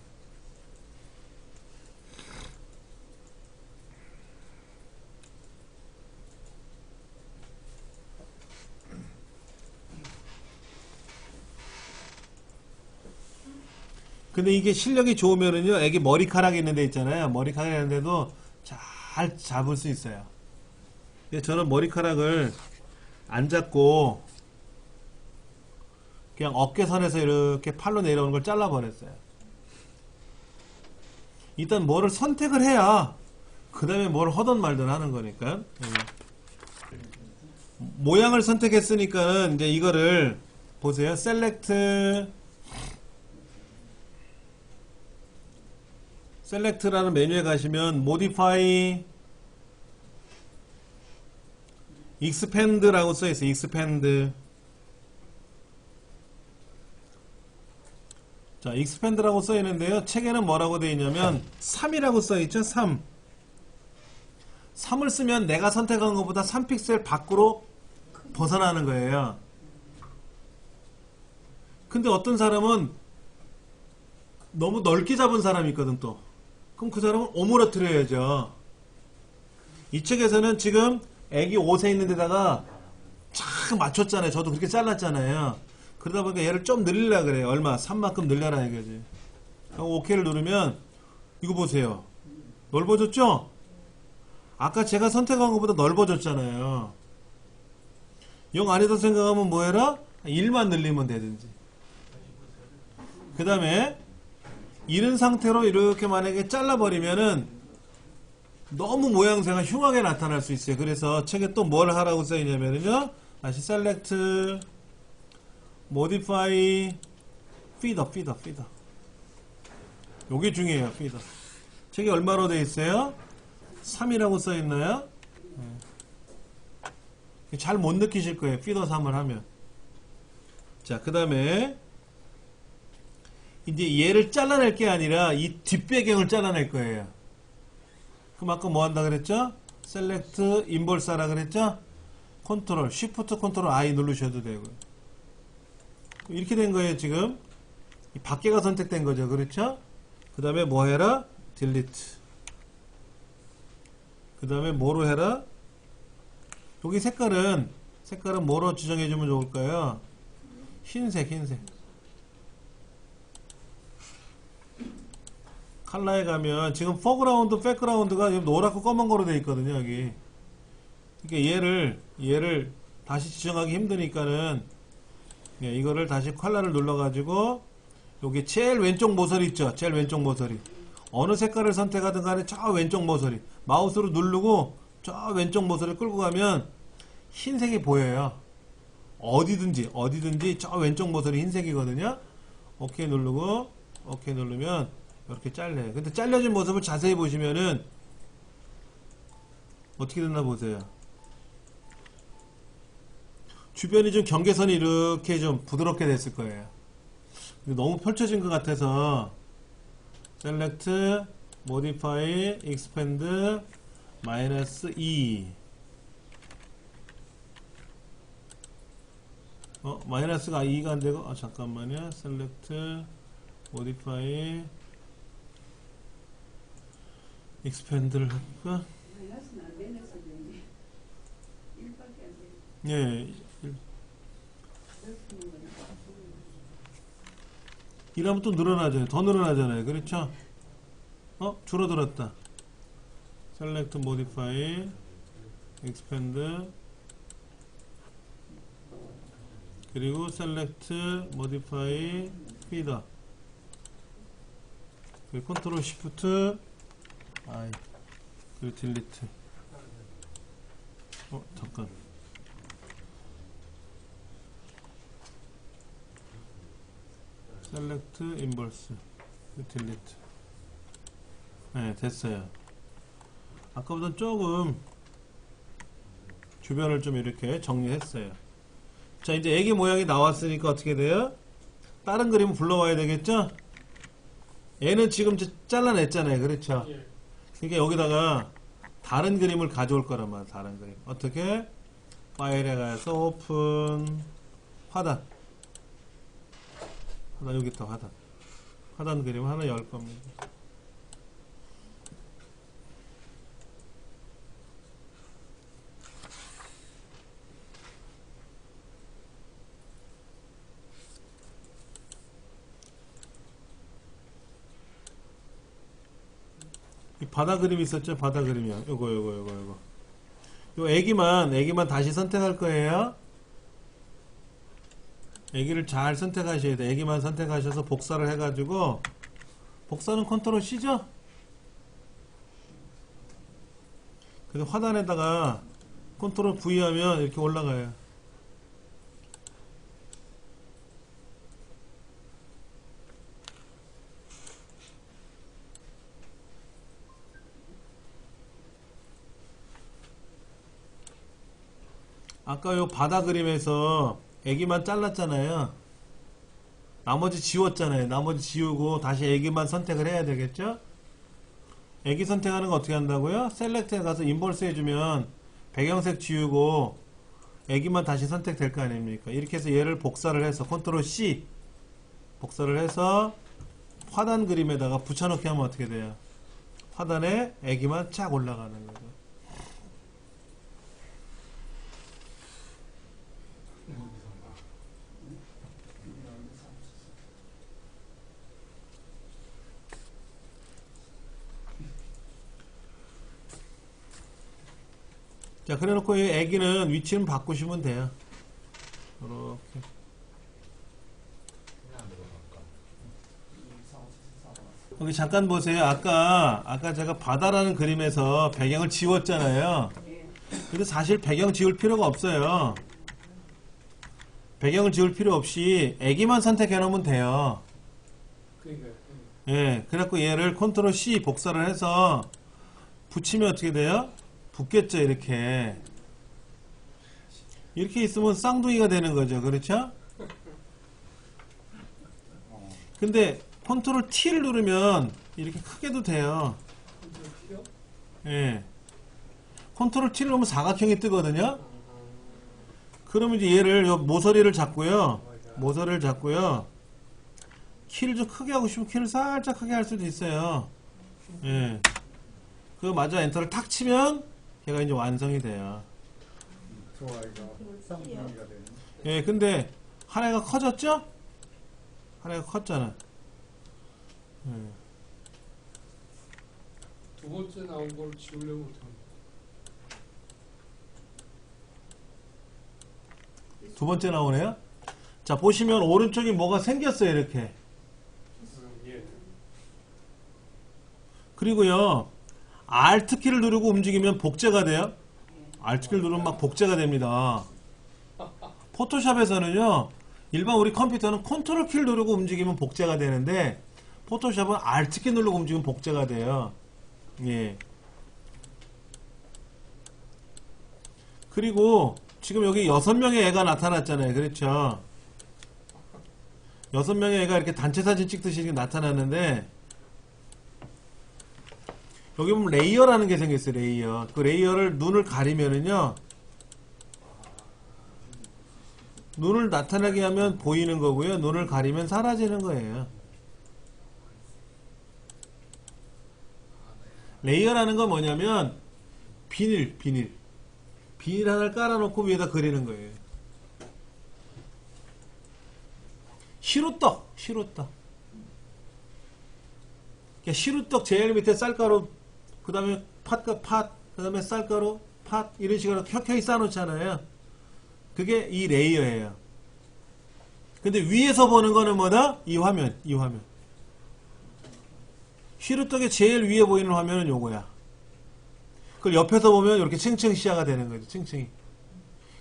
근데 이게 실력이 좋으면은요, 애기 머리카락이 있는 데 있잖아요. 머리카락이 있는데도 잘 잡을 수 있어요. 근데 저는 머리카락을 안 잡고 그냥 어깨선에서 이렇게 팔로 내려오는 걸 잘라버렸어요. 일단 뭐를 선택을 해야 그 다음에 뭘 하든 말든 하는 거니까. 모양을 선택했으니까는 이제 이거를 보세요. 셀렉트라는 메뉴에 가시면 modify expand라고 써있어요. expand. 자, expand라고 써있는데요. 책에는 뭐라고 되어 있냐면 3이라고 써있죠. 3. 3을 쓰면 내가 선택한 것보다 3픽셀 밖으로 벗어나는 거예요. 근데 어떤 사람은 너무 넓게 잡은 사람이 있거든 또. 그럼 그 사람은 오므러뜨려야죠. 이 책에서는 지금 애기 옷에 있는 데다가 착 맞췄잖아요. 저도 그렇게 잘랐잖아요. 그러다 보니까 얘를 좀 늘리려고 그래요. 얼마? 3만큼 늘려라 이거지. 하고 OK를 누르면 이거 보세요. 넓어졌죠? 아까 제가 선택한 것보다 넓어졌잖아요. 0 아니다 생각하면 뭐 해라? 1만 늘리면 되든지. 그 다음에 이런 상태로 이렇게 만약에 잘라버리면은 너무 모양새가 흉하게 나타날 수 있어요. 그래서 책에 또 뭘 하라고 써있냐면요. 다시 select, modify, feeder. 요게 중요해요. feeder. 책이 얼마로 되어 있어요? 3이라고 써있나요? 잘 못 느끼실 거예요. feeder 3을 하면. 자, 그 다음에 이제 얘를 잘라낼 게 아니라 이 뒷배경을 잘라낼 거예요. 그럼 아까 뭐 한다 그랬죠? select inverse 하라 그랬죠? 컨트롤, 쉬프트 컨트롤 I 누르셔도 되고요. 이렇게 된 거예요, 지금. 이 밖에가 선택된 거죠. 그렇죠? 그 다음에 뭐 해라? delete. 그 다음에 뭐로 해라? 여기 색깔은 뭐로 지정해주면 좋을까요? 흰색. 컬러에 가면 지금 포그라운드, 백그라운드가 노랗고 검은 거로 되어 있거든요, 여기. 그러니까 얘를 다시 지정하기 힘드니까는 이거를 다시 컬러를 눌러가지고 여기 제일 왼쪽 모서리 있죠? 제일 왼쪽 모서리. 어느 색깔을 선택하든 간에 저 왼쪽 모서리. 마우스로 누르고 저 왼쪽 모서리를 끌고 가면 흰색이 보여요. 어디든지 저 왼쪽 모서리 흰색이거든요. 오케이 누르고 오케이 누르면 이렇게 잘려요. 근데 잘려진 모습을 자세히 보시면은 어떻게 됐나 보세요. 주변이 좀 경계선이 이렇게 좀 부드럽게 됐을 거예요. 너무 펼쳐진 것 같아서 select, modify, expand, -2. 마이너스가 2가 안 되고, 잠깐만요. select, modify, expand를 할까? 마이너스는 안 되는 소리인데 1밖에 안 돼. 예. 1하면 또 늘어나잖아요. 더 늘어나잖아요. 그렇죠? 줄어들었다. select, modify, expand, 그리고 select, modify, feeder. 그리고 컨트롤 시프트 I. 그리고 딜리트. 잠깐. 셀렉트 인버스. 딜리트. 네, 됐어요. 아까보다 조금 주변을 좀 이렇게 정리했어요. 자, 이제 애기 모양이 나왔으니까 어떻게 돼요? 다른 그림을 불러와야 되겠죠? 얘는 지금 잘라냈잖아요. 그렇죠? 그러니까 여기다가 다른 그림을 가져올 거란 말이야. 다른 그림. 어떻게? 파일에 가서 오픈 화단 여기 있다. 화단 그림 하나 열 겁니다. 이 바다 그림 있었죠? 바다 그림이요. 요거. 요 애기만 다시 선택할 거예요. 애기를 잘 선택하셔야 돼. 애기만 선택하셔서 복사를 해가지고, 복사는 컨트롤 C죠? 그래서 화단에다가 컨트롤 V 하면 이렇게 올라가요. 아까 요 바다 그림에서 애기만 잘랐잖아요. 나머지 지웠잖아요. 나머지 지우고 다시 애기만 선택을 해야 되겠죠? 애기 선택하는 거 어떻게 한다고요? 셀렉트에 가서 인버스 해주면 배경색 지우고 애기만 다시 선택될 거 아닙니까? 이렇게 해서 얘를 복사를 해서 컨트롤 C 복사를 해서 화단 그림에다가 붙여넣기 하면 어떻게 돼요? 화단에 애기만 쫙 올라가는 거죠. 자, 그래 놓고 이 애기는 위치는 바꾸시면 돼요. 이렇게. 여기 잠깐 보세요. 아까 제가 바다라는 그림에서 배경을 지웠잖아요. 근데 사실 배경 지울 필요가 없어요. 배경을 지울 필요 없이 애기만 선택해 놓으면 돼요. 예, 그래갖고 얘를 컨트롤 C 복사를 해서 붙이면 어떻게 돼요? 붙겠죠, 이렇게. 이렇게 있으면 쌍둥이가 되는 거죠, 그렇죠? 근데 컨트롤 T를 누르면 이렇게 크게도 돼요. 예. 컨트롤 T를 누르면 사각형이 뜨거든요. 그러면 이제 얘를 요 모서리를 잡고요. 모서리를 잡고요. 키를 좀 크게 하고 싶으면 키를 살짝 크게 할 수도 있어요. 예. 그거 마저 엔터를 탁 치면 걔가 이제 완성이 돼요. 저 아이가 쌍둥이가 되는. 예, 근데 하나가 커졌죠? 하나가 컸잖아. 예. 두 번째 나온 걸 지우려면 어떡합니까? 두 번째 나오네요. 자, 보시면 오른쪽에 뭐가 생겼어요, 이렇게. 예. 그리고요, Alt키를 누르고 움직이면 복제가 돼요. Alt키를 누르면 막 복제가 됩니다. 포토샵에서는요, 일반 우리 컴퓨터는 컨트롤 키를 누르고 움직이면 복제가 되는데, 포토샵은 Alt키 누르고 움직이면 복제가 돼요. 예. 그리고 지금 여기 6명의 애가 나타났잖아요. 그렇죠? 6명의 애가 이렇게 단체 사진 찍듯이 이렇게 나타났는데, 여기 보면 레이어라는 게 생겼어요. 레이어. 그 레이어를 눈을 가리면은요, 눈을 나타나게 하면 보이는 거고요. 눈을 가리면 사라지는 거예요. 레이어라는 건 뭐냐면 비닐 하나를 깔아놓고 위에다 그리는 거예요. 시루떡. 시루떡 제일 밑에 쌀가루, 그 다음에 팥, 그 다음에 쌀가루, 팥, 이런 식으로 켜켜이 쌓아놓잖아요. 그게 이 레이어예요. 근데 위에서 보는 거는 뭐다? 이 화면. 시루떡의 제일 위에 보이는 화면은 요거야. 그걸 옆에서 보면 이렇게 층층 시야가 되는 거죠. 층층이.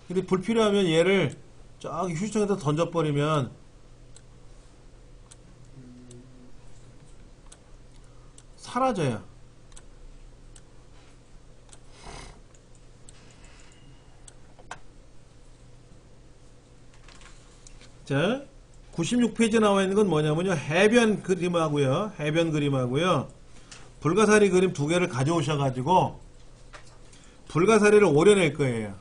근데 불필요하면 얘를 저기 휴지통에다 던져버리면 사라져요. 자, 96페이지에 나와 있는 건 뭐냐면요. 해변 그림하고요. 불가사리 그림 두 개를 가져오셔가지고 불가사리를 오려낼 거예요.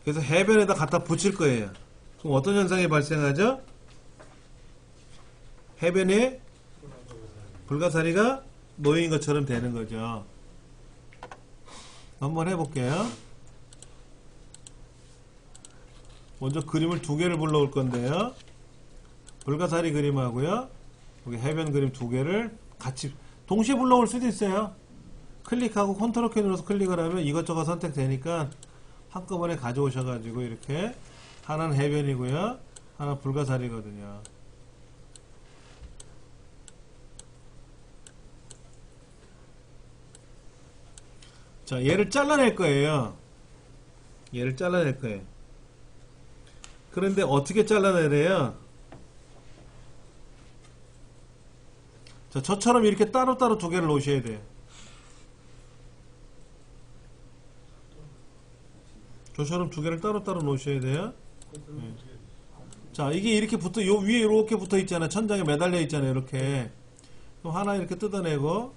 그래서 해변에다 갖다 붙일 거예요. 그럼 어떤 현상이 발생하죠? 해변에 불가사리가 놓인 것처럼 되는 거죠. 한번 해볼게요. 먼저 그림을 두 개를 불러올 건데요. 불가사리 그림하고요. 여기 해변 그림 두 개를 같이 동시에 불러올 수도 있어요. 클릭하고 컨트롤 키 눌러서 클릭을 하면 이것저것 선택되니까 한꺼번에 가져오셔가지고 이렇게 하나는 해변이고요. 하나 불가사리거든요. 자, 얘를 잘라낼 거예요. 얘를 잘라낼 거예요. 그런데 어떻게 잘라내야 돼요? 자, 저처럼 이렇게 따로따로 두 개를 놓으셔야 돼요. 저처럼 두 개를 따로따로 놓으셔야 돼요. 네. 자, 이게 이렇게 요 위에 이렇게 붙어 있잖아요. 천장에 매달려 있잖아요. 이렇게. 또 하나 이렇게 뜯어내고,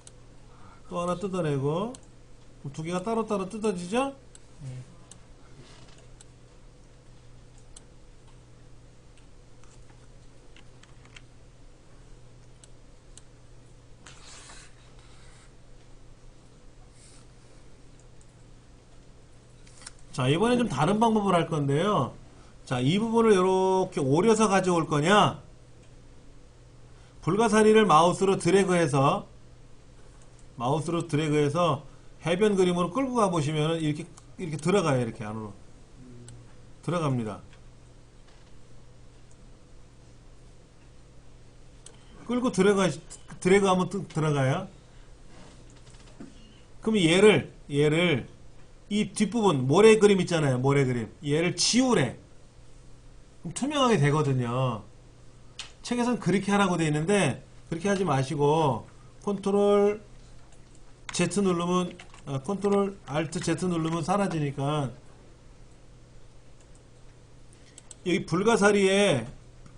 또 하나 뜯어내고, 두 개가 따로따로 뜯어지죠? 자, 이번엔 좀 다른 방법을 할 건데요. 자, 이 부분을 이렇게 오려서 가져올 거냐, 불가사리를 마우스로 드래그해서 해변 그림으로 끌고 가보시면 이렇게 들어가요. 이렇게 안으로 들어갑니다. 끌고 드래그하면 들어가요. 그럼 얘를 이 뒷부분 모래 그림 있잖아요. 모래 그림. 얘를 지우래. 그럼 투명하게 되거든요. 책에서는 그렇게 하라고 되어 있는데 그렇게 하지 마시고 컨트롤 Z 누르면 컨트롤 알트 Z 누르면 사라지니까 여기 불가사리에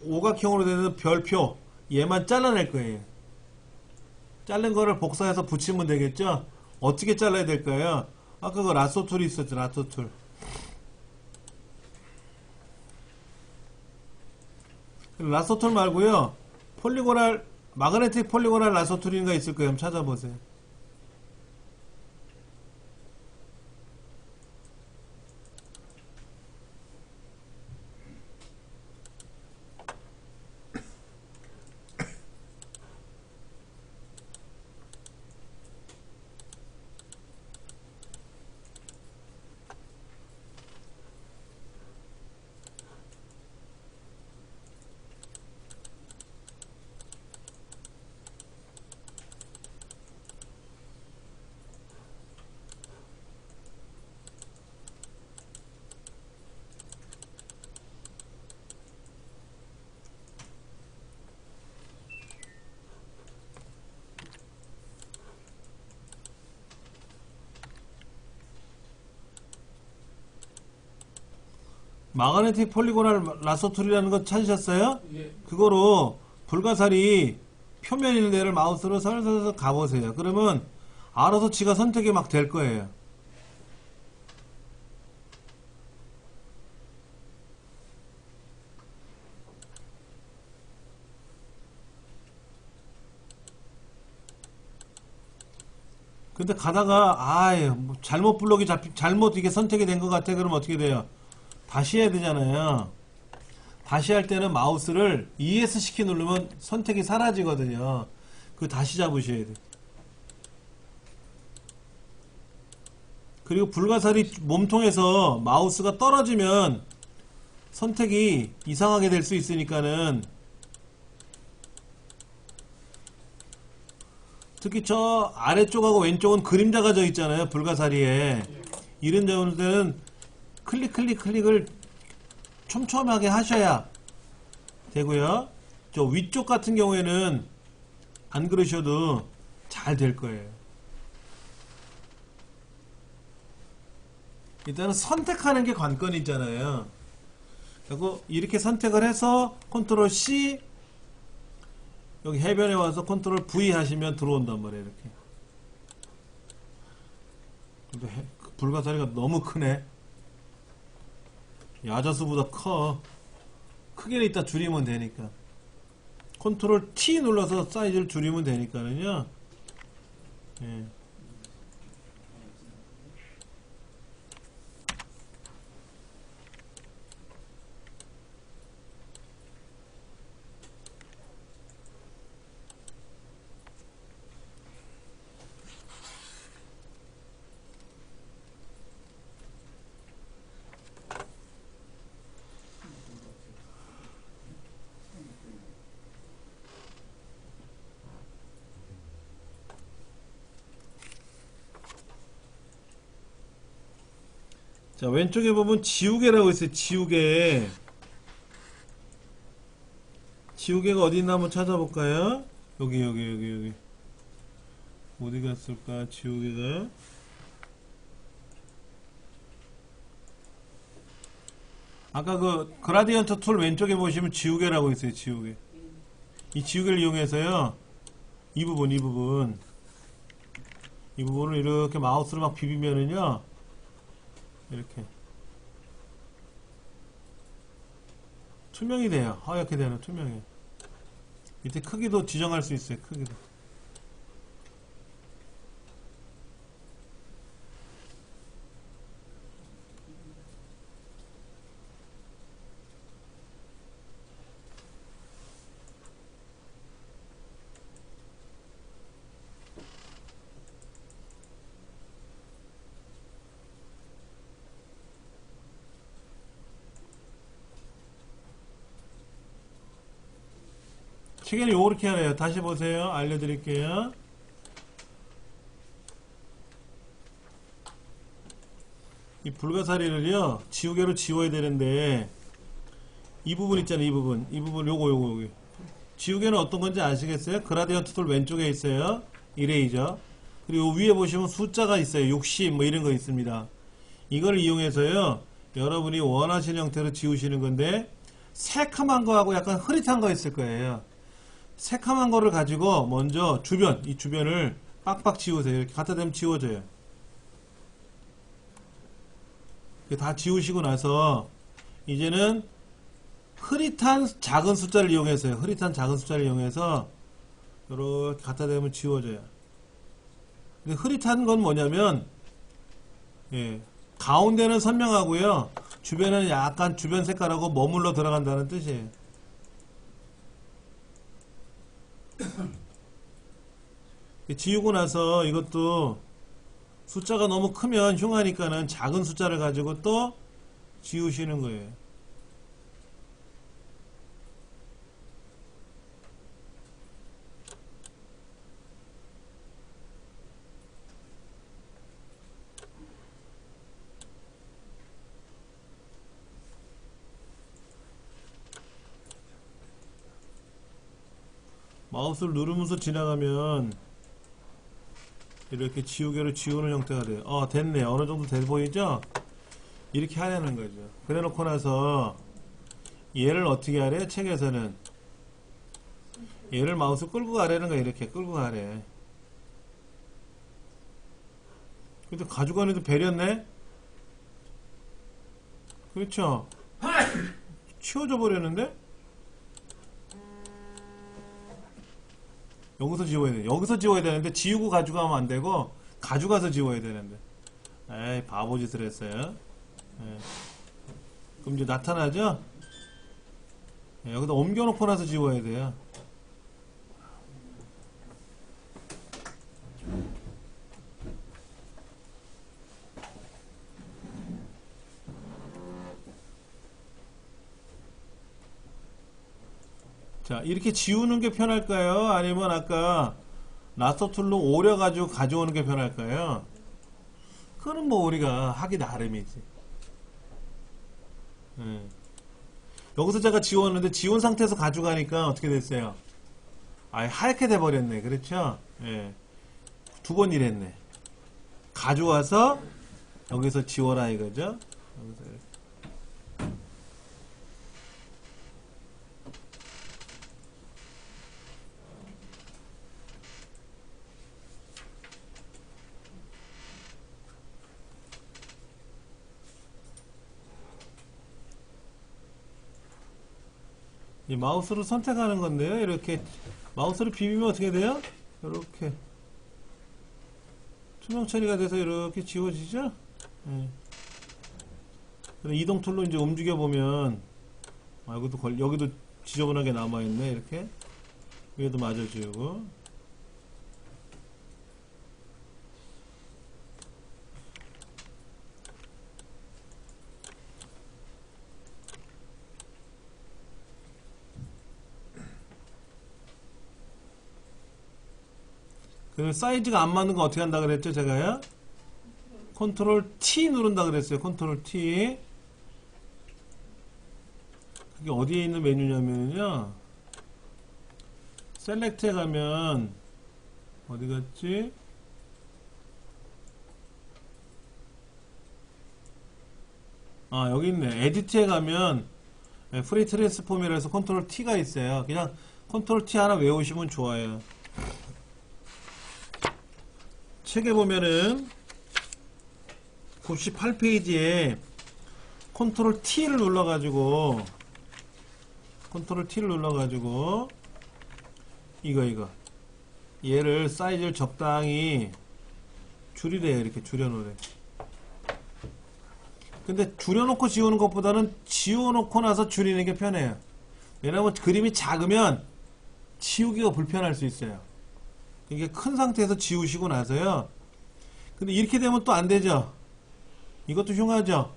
오각형으로 되는 별표 얘만 잘라낼 거예요. 자른 거를 복사해서 붙이면 되겠죠? 어떻게 잘라야 될까요? 아까 그 라쏘 툴이 있었죠. 라쏘 툴. 라쏘 툴 말고요. 마그네틱 폴리고날 라쏘 툴인가 있을 거예요. 한번 찾아보세요. 마그네틱 폴리고날 라쏘 툴이라는 거 찾으셨어요? 예. 그거로 불가사리 표면 있는 데를 마우스로 살살살 가보세요. 그러면 알아서 지가 선택이 막 될 거예요. 근데 가다가 뭐 잘못 블록이 잘못 이게 선택이 된 것 같아. 그러면 어떻게 돼요? 다시 해야 되잖아요. 다시 할 때는 마우스를 ESC 키 누르면 선택이 사라지거든요. 그거 다시 잡으셔야 돼요. 그리고 불가사리 몸통에서 마우스가 떨어지면 선택이 이상하게 될 수 있으니까는 특히 저 아래쪽하고 왼쪽은 그림자가 져 있잖아요. 불가사리에. 이런 경우는 클릭을 촘촘하게 하셔야 되고요. 저 위쪽 같은 경우에는 안 그러셔도 잘 될 거예요. 일단은 선택하는 게 관건이잖아요. 그리고 이렇게 선택을 해서 컨트롤 C 여기 해변에 와서 컨트롤 V 하시면 들어온단 말이에요. 이렇게. 근데 불가사리가 너무 크네. 야자수보다 커. 크기는 이따 줄이면 되니까. 컨트롤 T 눌러서 사이즈를 줄이면 되니까는요. 예. 자, 왼쪽에 보면 지우개라고 있어요. 지우개. 지우개가 어디 있나 한번 찾아볼까요? 여기. 어디 갔을까, 지우개가? 아까 그 그라디언트 툴 왼쪽에 보시면 지우개라고 있어요. 지우개. 이 지우개를 이용해서요. 이 부분을 이렇게 마우스로 막 비비면은요. 이렇게 투명이 돼요. 하얗게 되는 투명해. 밑에 크기도 지정할 수 있어요. 크기도. 시계는 요렇게 하래요. 다시 보세요. 알려드릴게요. 이 불가사리를요, 지우개로 지워야 되는데, 이 부분 있잖아요. 이 부분, 요거. 지우개는 어떤 건지 아시겠어요? 그라디언트 툴 왼쪽에 있어요. 이레이저. 그리고 위에 보시면 숫자가 있어요. 60, 뭐 이런 거 있습니다. 이걸 이용해서요, 여러분이 원하시는 형태로 지우시는 건데, 새카만 거하고 약간 흐릿한 거 있을 거예요. 새카만 거를 가지고 먼저 이 주변을 빡빡 지우세요. 이렇게 갖다 대면 지워져요. 다 지우시고 나서 이제는 흐릿한 작은 숫자를 이용해서요. 이렇게 갖다 대면 지워져요. 근데 흐릿한 건 뭐냐면, 가운데는 선명하고요. 주변은 약간 주변 색깔하고 머물러 들어간다는 뜻이에요. 지우고 나서 이것도 숫자가 너무 크면 흉하니까는 작은 숫자를 가지고 또 지우시는 거예요. 마우스를 누르면서 지나가면 이렇게 지우개로 지우는 형태가 돼요. 됐네요. 어느 정도 돼 보이죠? 이렇게 하려는 거죠. 그래 놓고 나서 얘를 어떻게 하래? 책에서는 얘를 마우스 끌고 가라는 거야. 이렇게 끌고 가래. 근데 가져가는데 배렸네? 그렇죠? 치워져 버렸는데? 여기서 지워야 돼. 여기서 지워야 되는데 지우고 가져가면 안 되고 가져가서 지워야 되는데. 에이, 바보짓을 했어요. 그럼 이제 나타나죠? 여기다 옮겨놓고 나서 지워야 돼요. 자, 이렇게 지우는 게 편할까요? 아니면 아까 라서 툴로 오려가지고 가져오는 게 편할까요? 그거는 뭐 우리가 하기 나름이지. 여기서 제가 지웠는데 지운 상태에서 가져가니까 어떻게 됐어요? 아예 하얗게 돼버렸네. 그렇죠? 두 번 일했네. 가져와서 여기서 지워라 이거죠? 여기서 이렇게. 이 마우스로 선택하는 건데요. 이렇게 마우스를 비비면 어떻게 돼요? 이렇게 투명 처리가 돼서 이렇게 지워지죠? 그럼 이동 툴로 이제 움직여 보면 여기도 지저분하게 남아 있네. 이렇게 위에도 마저 지우고. 그 사이즈가 안 맞는 거 어떻게 한다 그랬죠, 제가요? 컨트롤 T 누른다 그랬어요. 컨트롤 T. 그게 어디에 있는 메뉴냐면요. 셀렉트에 가면 어디 갔지? 아, 여기 있네. 에디트에 가면 프리 트랜스폼이라 해서 컨트롤 T가 있어요. 그냥 컨트롤 T 하나 외우시면 좋아요. 책에 보면은 98페이지에 컨트롤 T를 눌러가지고 이거 얘를 사이즈를 적당히 줄이래요. 이렇게 줄여놓으래. 근데 줄여놓고 지우는 것보다는 지워놓고 나서 줄이는 게 편해요. 왜냐면 그림이 작으면 지우기가 불편할 수 있어요. 이게 큰 상태에서 지우시고 나서요. 근데 이렇게 되면 또 안 되죠. 이것도 흉하죠.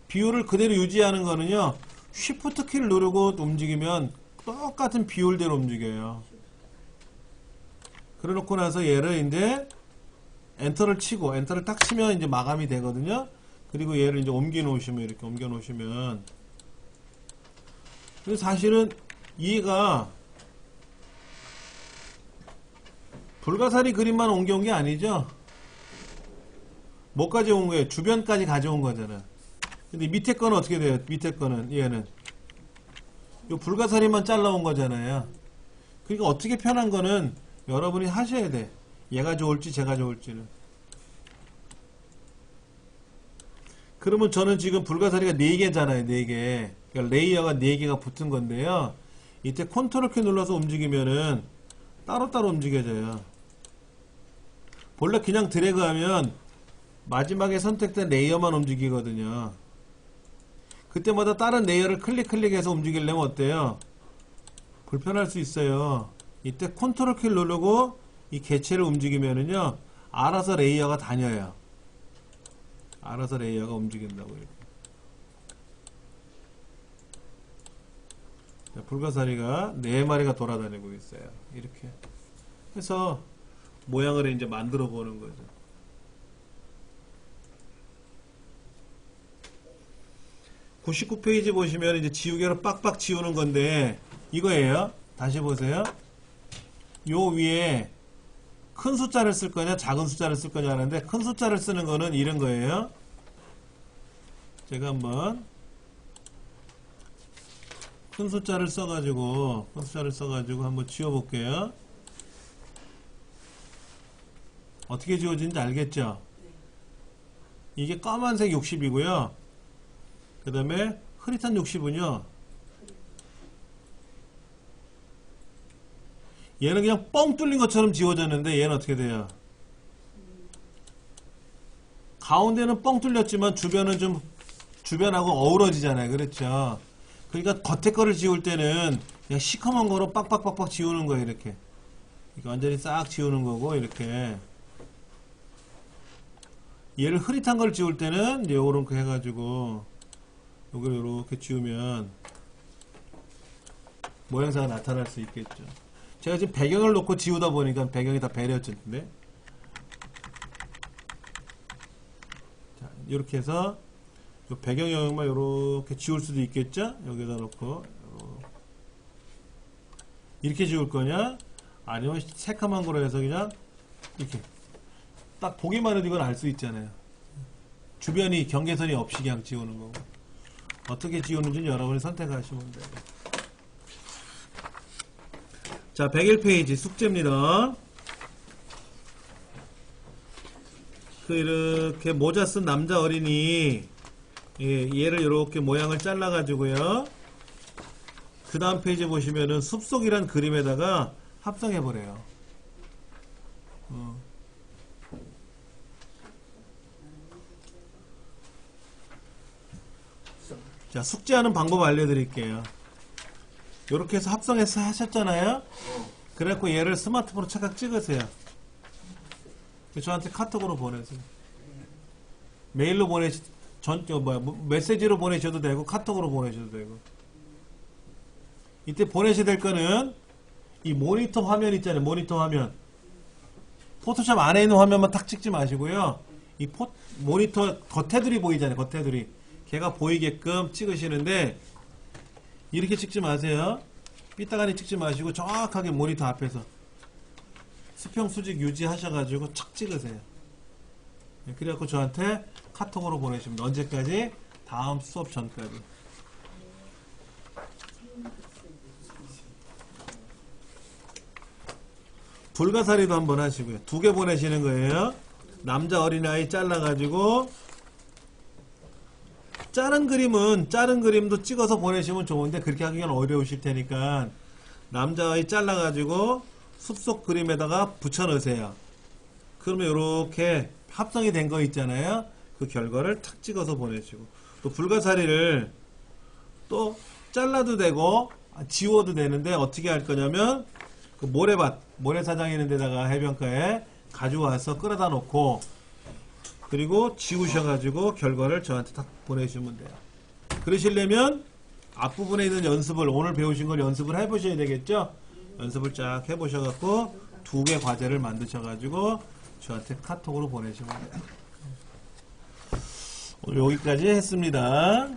비율을 그대로 유지하는 거는요. 쉬프트 키를 누르고 움직이면 똑같은 비율대로 움직여요. 그래 놓고 나서 얘를 이제 엔터를 치고 엔터를 딱 치면 이제 마감이 되거든요. 그리고 얘를 이제 옮겨 놓으시면 이렇게 옮겨 놓으시면 근데 사실은 얘가 불가사리 그림만 옮겨온 게 아니죠. 뭐까지 온 거예요? 주변까지 가져온 거잖아. 근데 밑에 거는 어떻게 돼요? 밑에 거는 얘는 요 불가사리만 잘라온 거잖아요. 그러니까 어떻게 편한 거는 여러분이 하셔야 돼. 얘가 좋을지 제가 좋을지는. 그러면 저는 지금 불가사리가 4개잖아요. 4개. 그러니까 레이어가 4개가 붙은 건데요. 이때 컨트롤 키 눌러서 움직이면은 따로따로 움직여져요. 본래 그냥 드래그 하면 마지막에 선택된 레이어만 움직이거든요. 그때마다 다른 레이어를 클릭해서 움직이려면 어때요? 불편할 수 있어요. 이때 컨트롤 키를 누르고 이 개체를 움직이면은요, 알아서 레이어가 다녀요. 알아서 레이어가 움직인다고 이렇게. 불가사리가 4마리가 돌아다니고 있어요. 이렇게 해서 모양을 이제 만들어 보는 거죠. (99페이지) 보시면 이제 지우개로 빡빡 지우는 건데 이거예요. 다시 보세요. 요 위에 큰 숫자를 쓸 거냐 작은 숫자를 쓸 거냐 하는데 큰 숫자를 쓰는 거는 이런 거예요. 제가 한번 큰 숫자를 써가지고 한번 지워볼게요. 어떻게 지워지는지 알겠죠? 이게 까만색 60이고요. 그 다음에 흐릿한 60은요. 얘는 그냥 뻥 뚫린 것처럼 지워졌는데 얘는 어떻게 돼요? 가운데는 뻥 뚫렸지만 주변은 좀 주변하고 어우러지잖아요. 그렇죠? 그러니까 겉에 거를 지울 때는 그냥 시커먼 거로 빡빡빡빡 지우는 거예요. 이렇게 완전히 싹 지우는 거고 이렇게 얘를 흐릿한 걸 지울 때는 이제 요렇게 해가지고 요걸 요렇게 지우면 모양새가 나타날 수 있겠죠. 제가 지금 배경을 놓고 지우다 보니까 배경이 다 배려졌는데 자, 이렇게 해서 요 배경 영역만 요렇게 지울 수도 있겠죠. 여기다 놓고 이렇게 지울 거냐 아니면 새카만 거로 해서 그냥 이렇게 딱 보기만 해도 이건 알 수 있잖아요. 주변이 경계선이 없이 그냥 지우는 거고 어떻게 지우는지는 여러분이 선택하시면 돼요. 자, 101페이지 숙제입니다. 이렇게 모자 쓴 남자 어린이 얘를 이렇게 모양을 잘라 가지고요. 그 다음 페이지 보시면은 숲속이란 그림에다가 합성해 버려요. 자, 숙제하는 방법 알려드릴게요. 이렇게 해서 합성해서 하셨잖아요. 그래갖고 얘를 스마트폰으로 착각 찍으세요. 저한테 카톡으로 보내세요. 메일로 메시지로 보내셔도 되고 카톡으로 보내셔도 되고. 이때 보내셔야 될 거는 이 모니터 화면 있잖아요. 모니터 화면. 포토샵 안에 있는 화면만 탁 찍지 마시고요. 이 모니터 겉테두리 보이잖아요. 겉테두리. 걔가 보이게끔 찍으시는데 이렇게 찍지 마세요. 삐딱하니 찍지 마시고 정확하게 모니터 앞에서 수평 수직 유지하셔가지고 착 찍으세요. 네, 그래갖고 저한테 카톡으로 보내시면 돼요. 언제까지? 다음 수업 전까지. 불가사리도 한번 하시고요. 2개 보내시는 거예요. 남자 어린아이 잘라가지고 자른 그림도 찍어서 보내시면 좋은데 그렇게 하기는 어려우실 테니까 남자아이 잘라가지고 숲속 그림에다가 붙여 넣으세요. 그러면 이렇게 합성이 된 거 있잖아요. 그 결과를 탁 찍어서 보내시고 또 불가사리를 또 잘라도 되고 지워도 되는데 어떻게 할 거냐면 그 모래사장 있는 데다가 해변가에 가져와서 끌어다 놓고 그리고 지우셔가지고 결과를 저한테 딱 보내주시면 돼요. 그러시려면 앞부분에 있는 연습을 오늘 배우신 걸 연습을 해보셔야 되겠죠. 연습을 쫙 해보셔갖고 2개 과제를 만드셔가지고 저한테 카톡으로 보내시면 돼요. 오늘 여기까지 했습니다.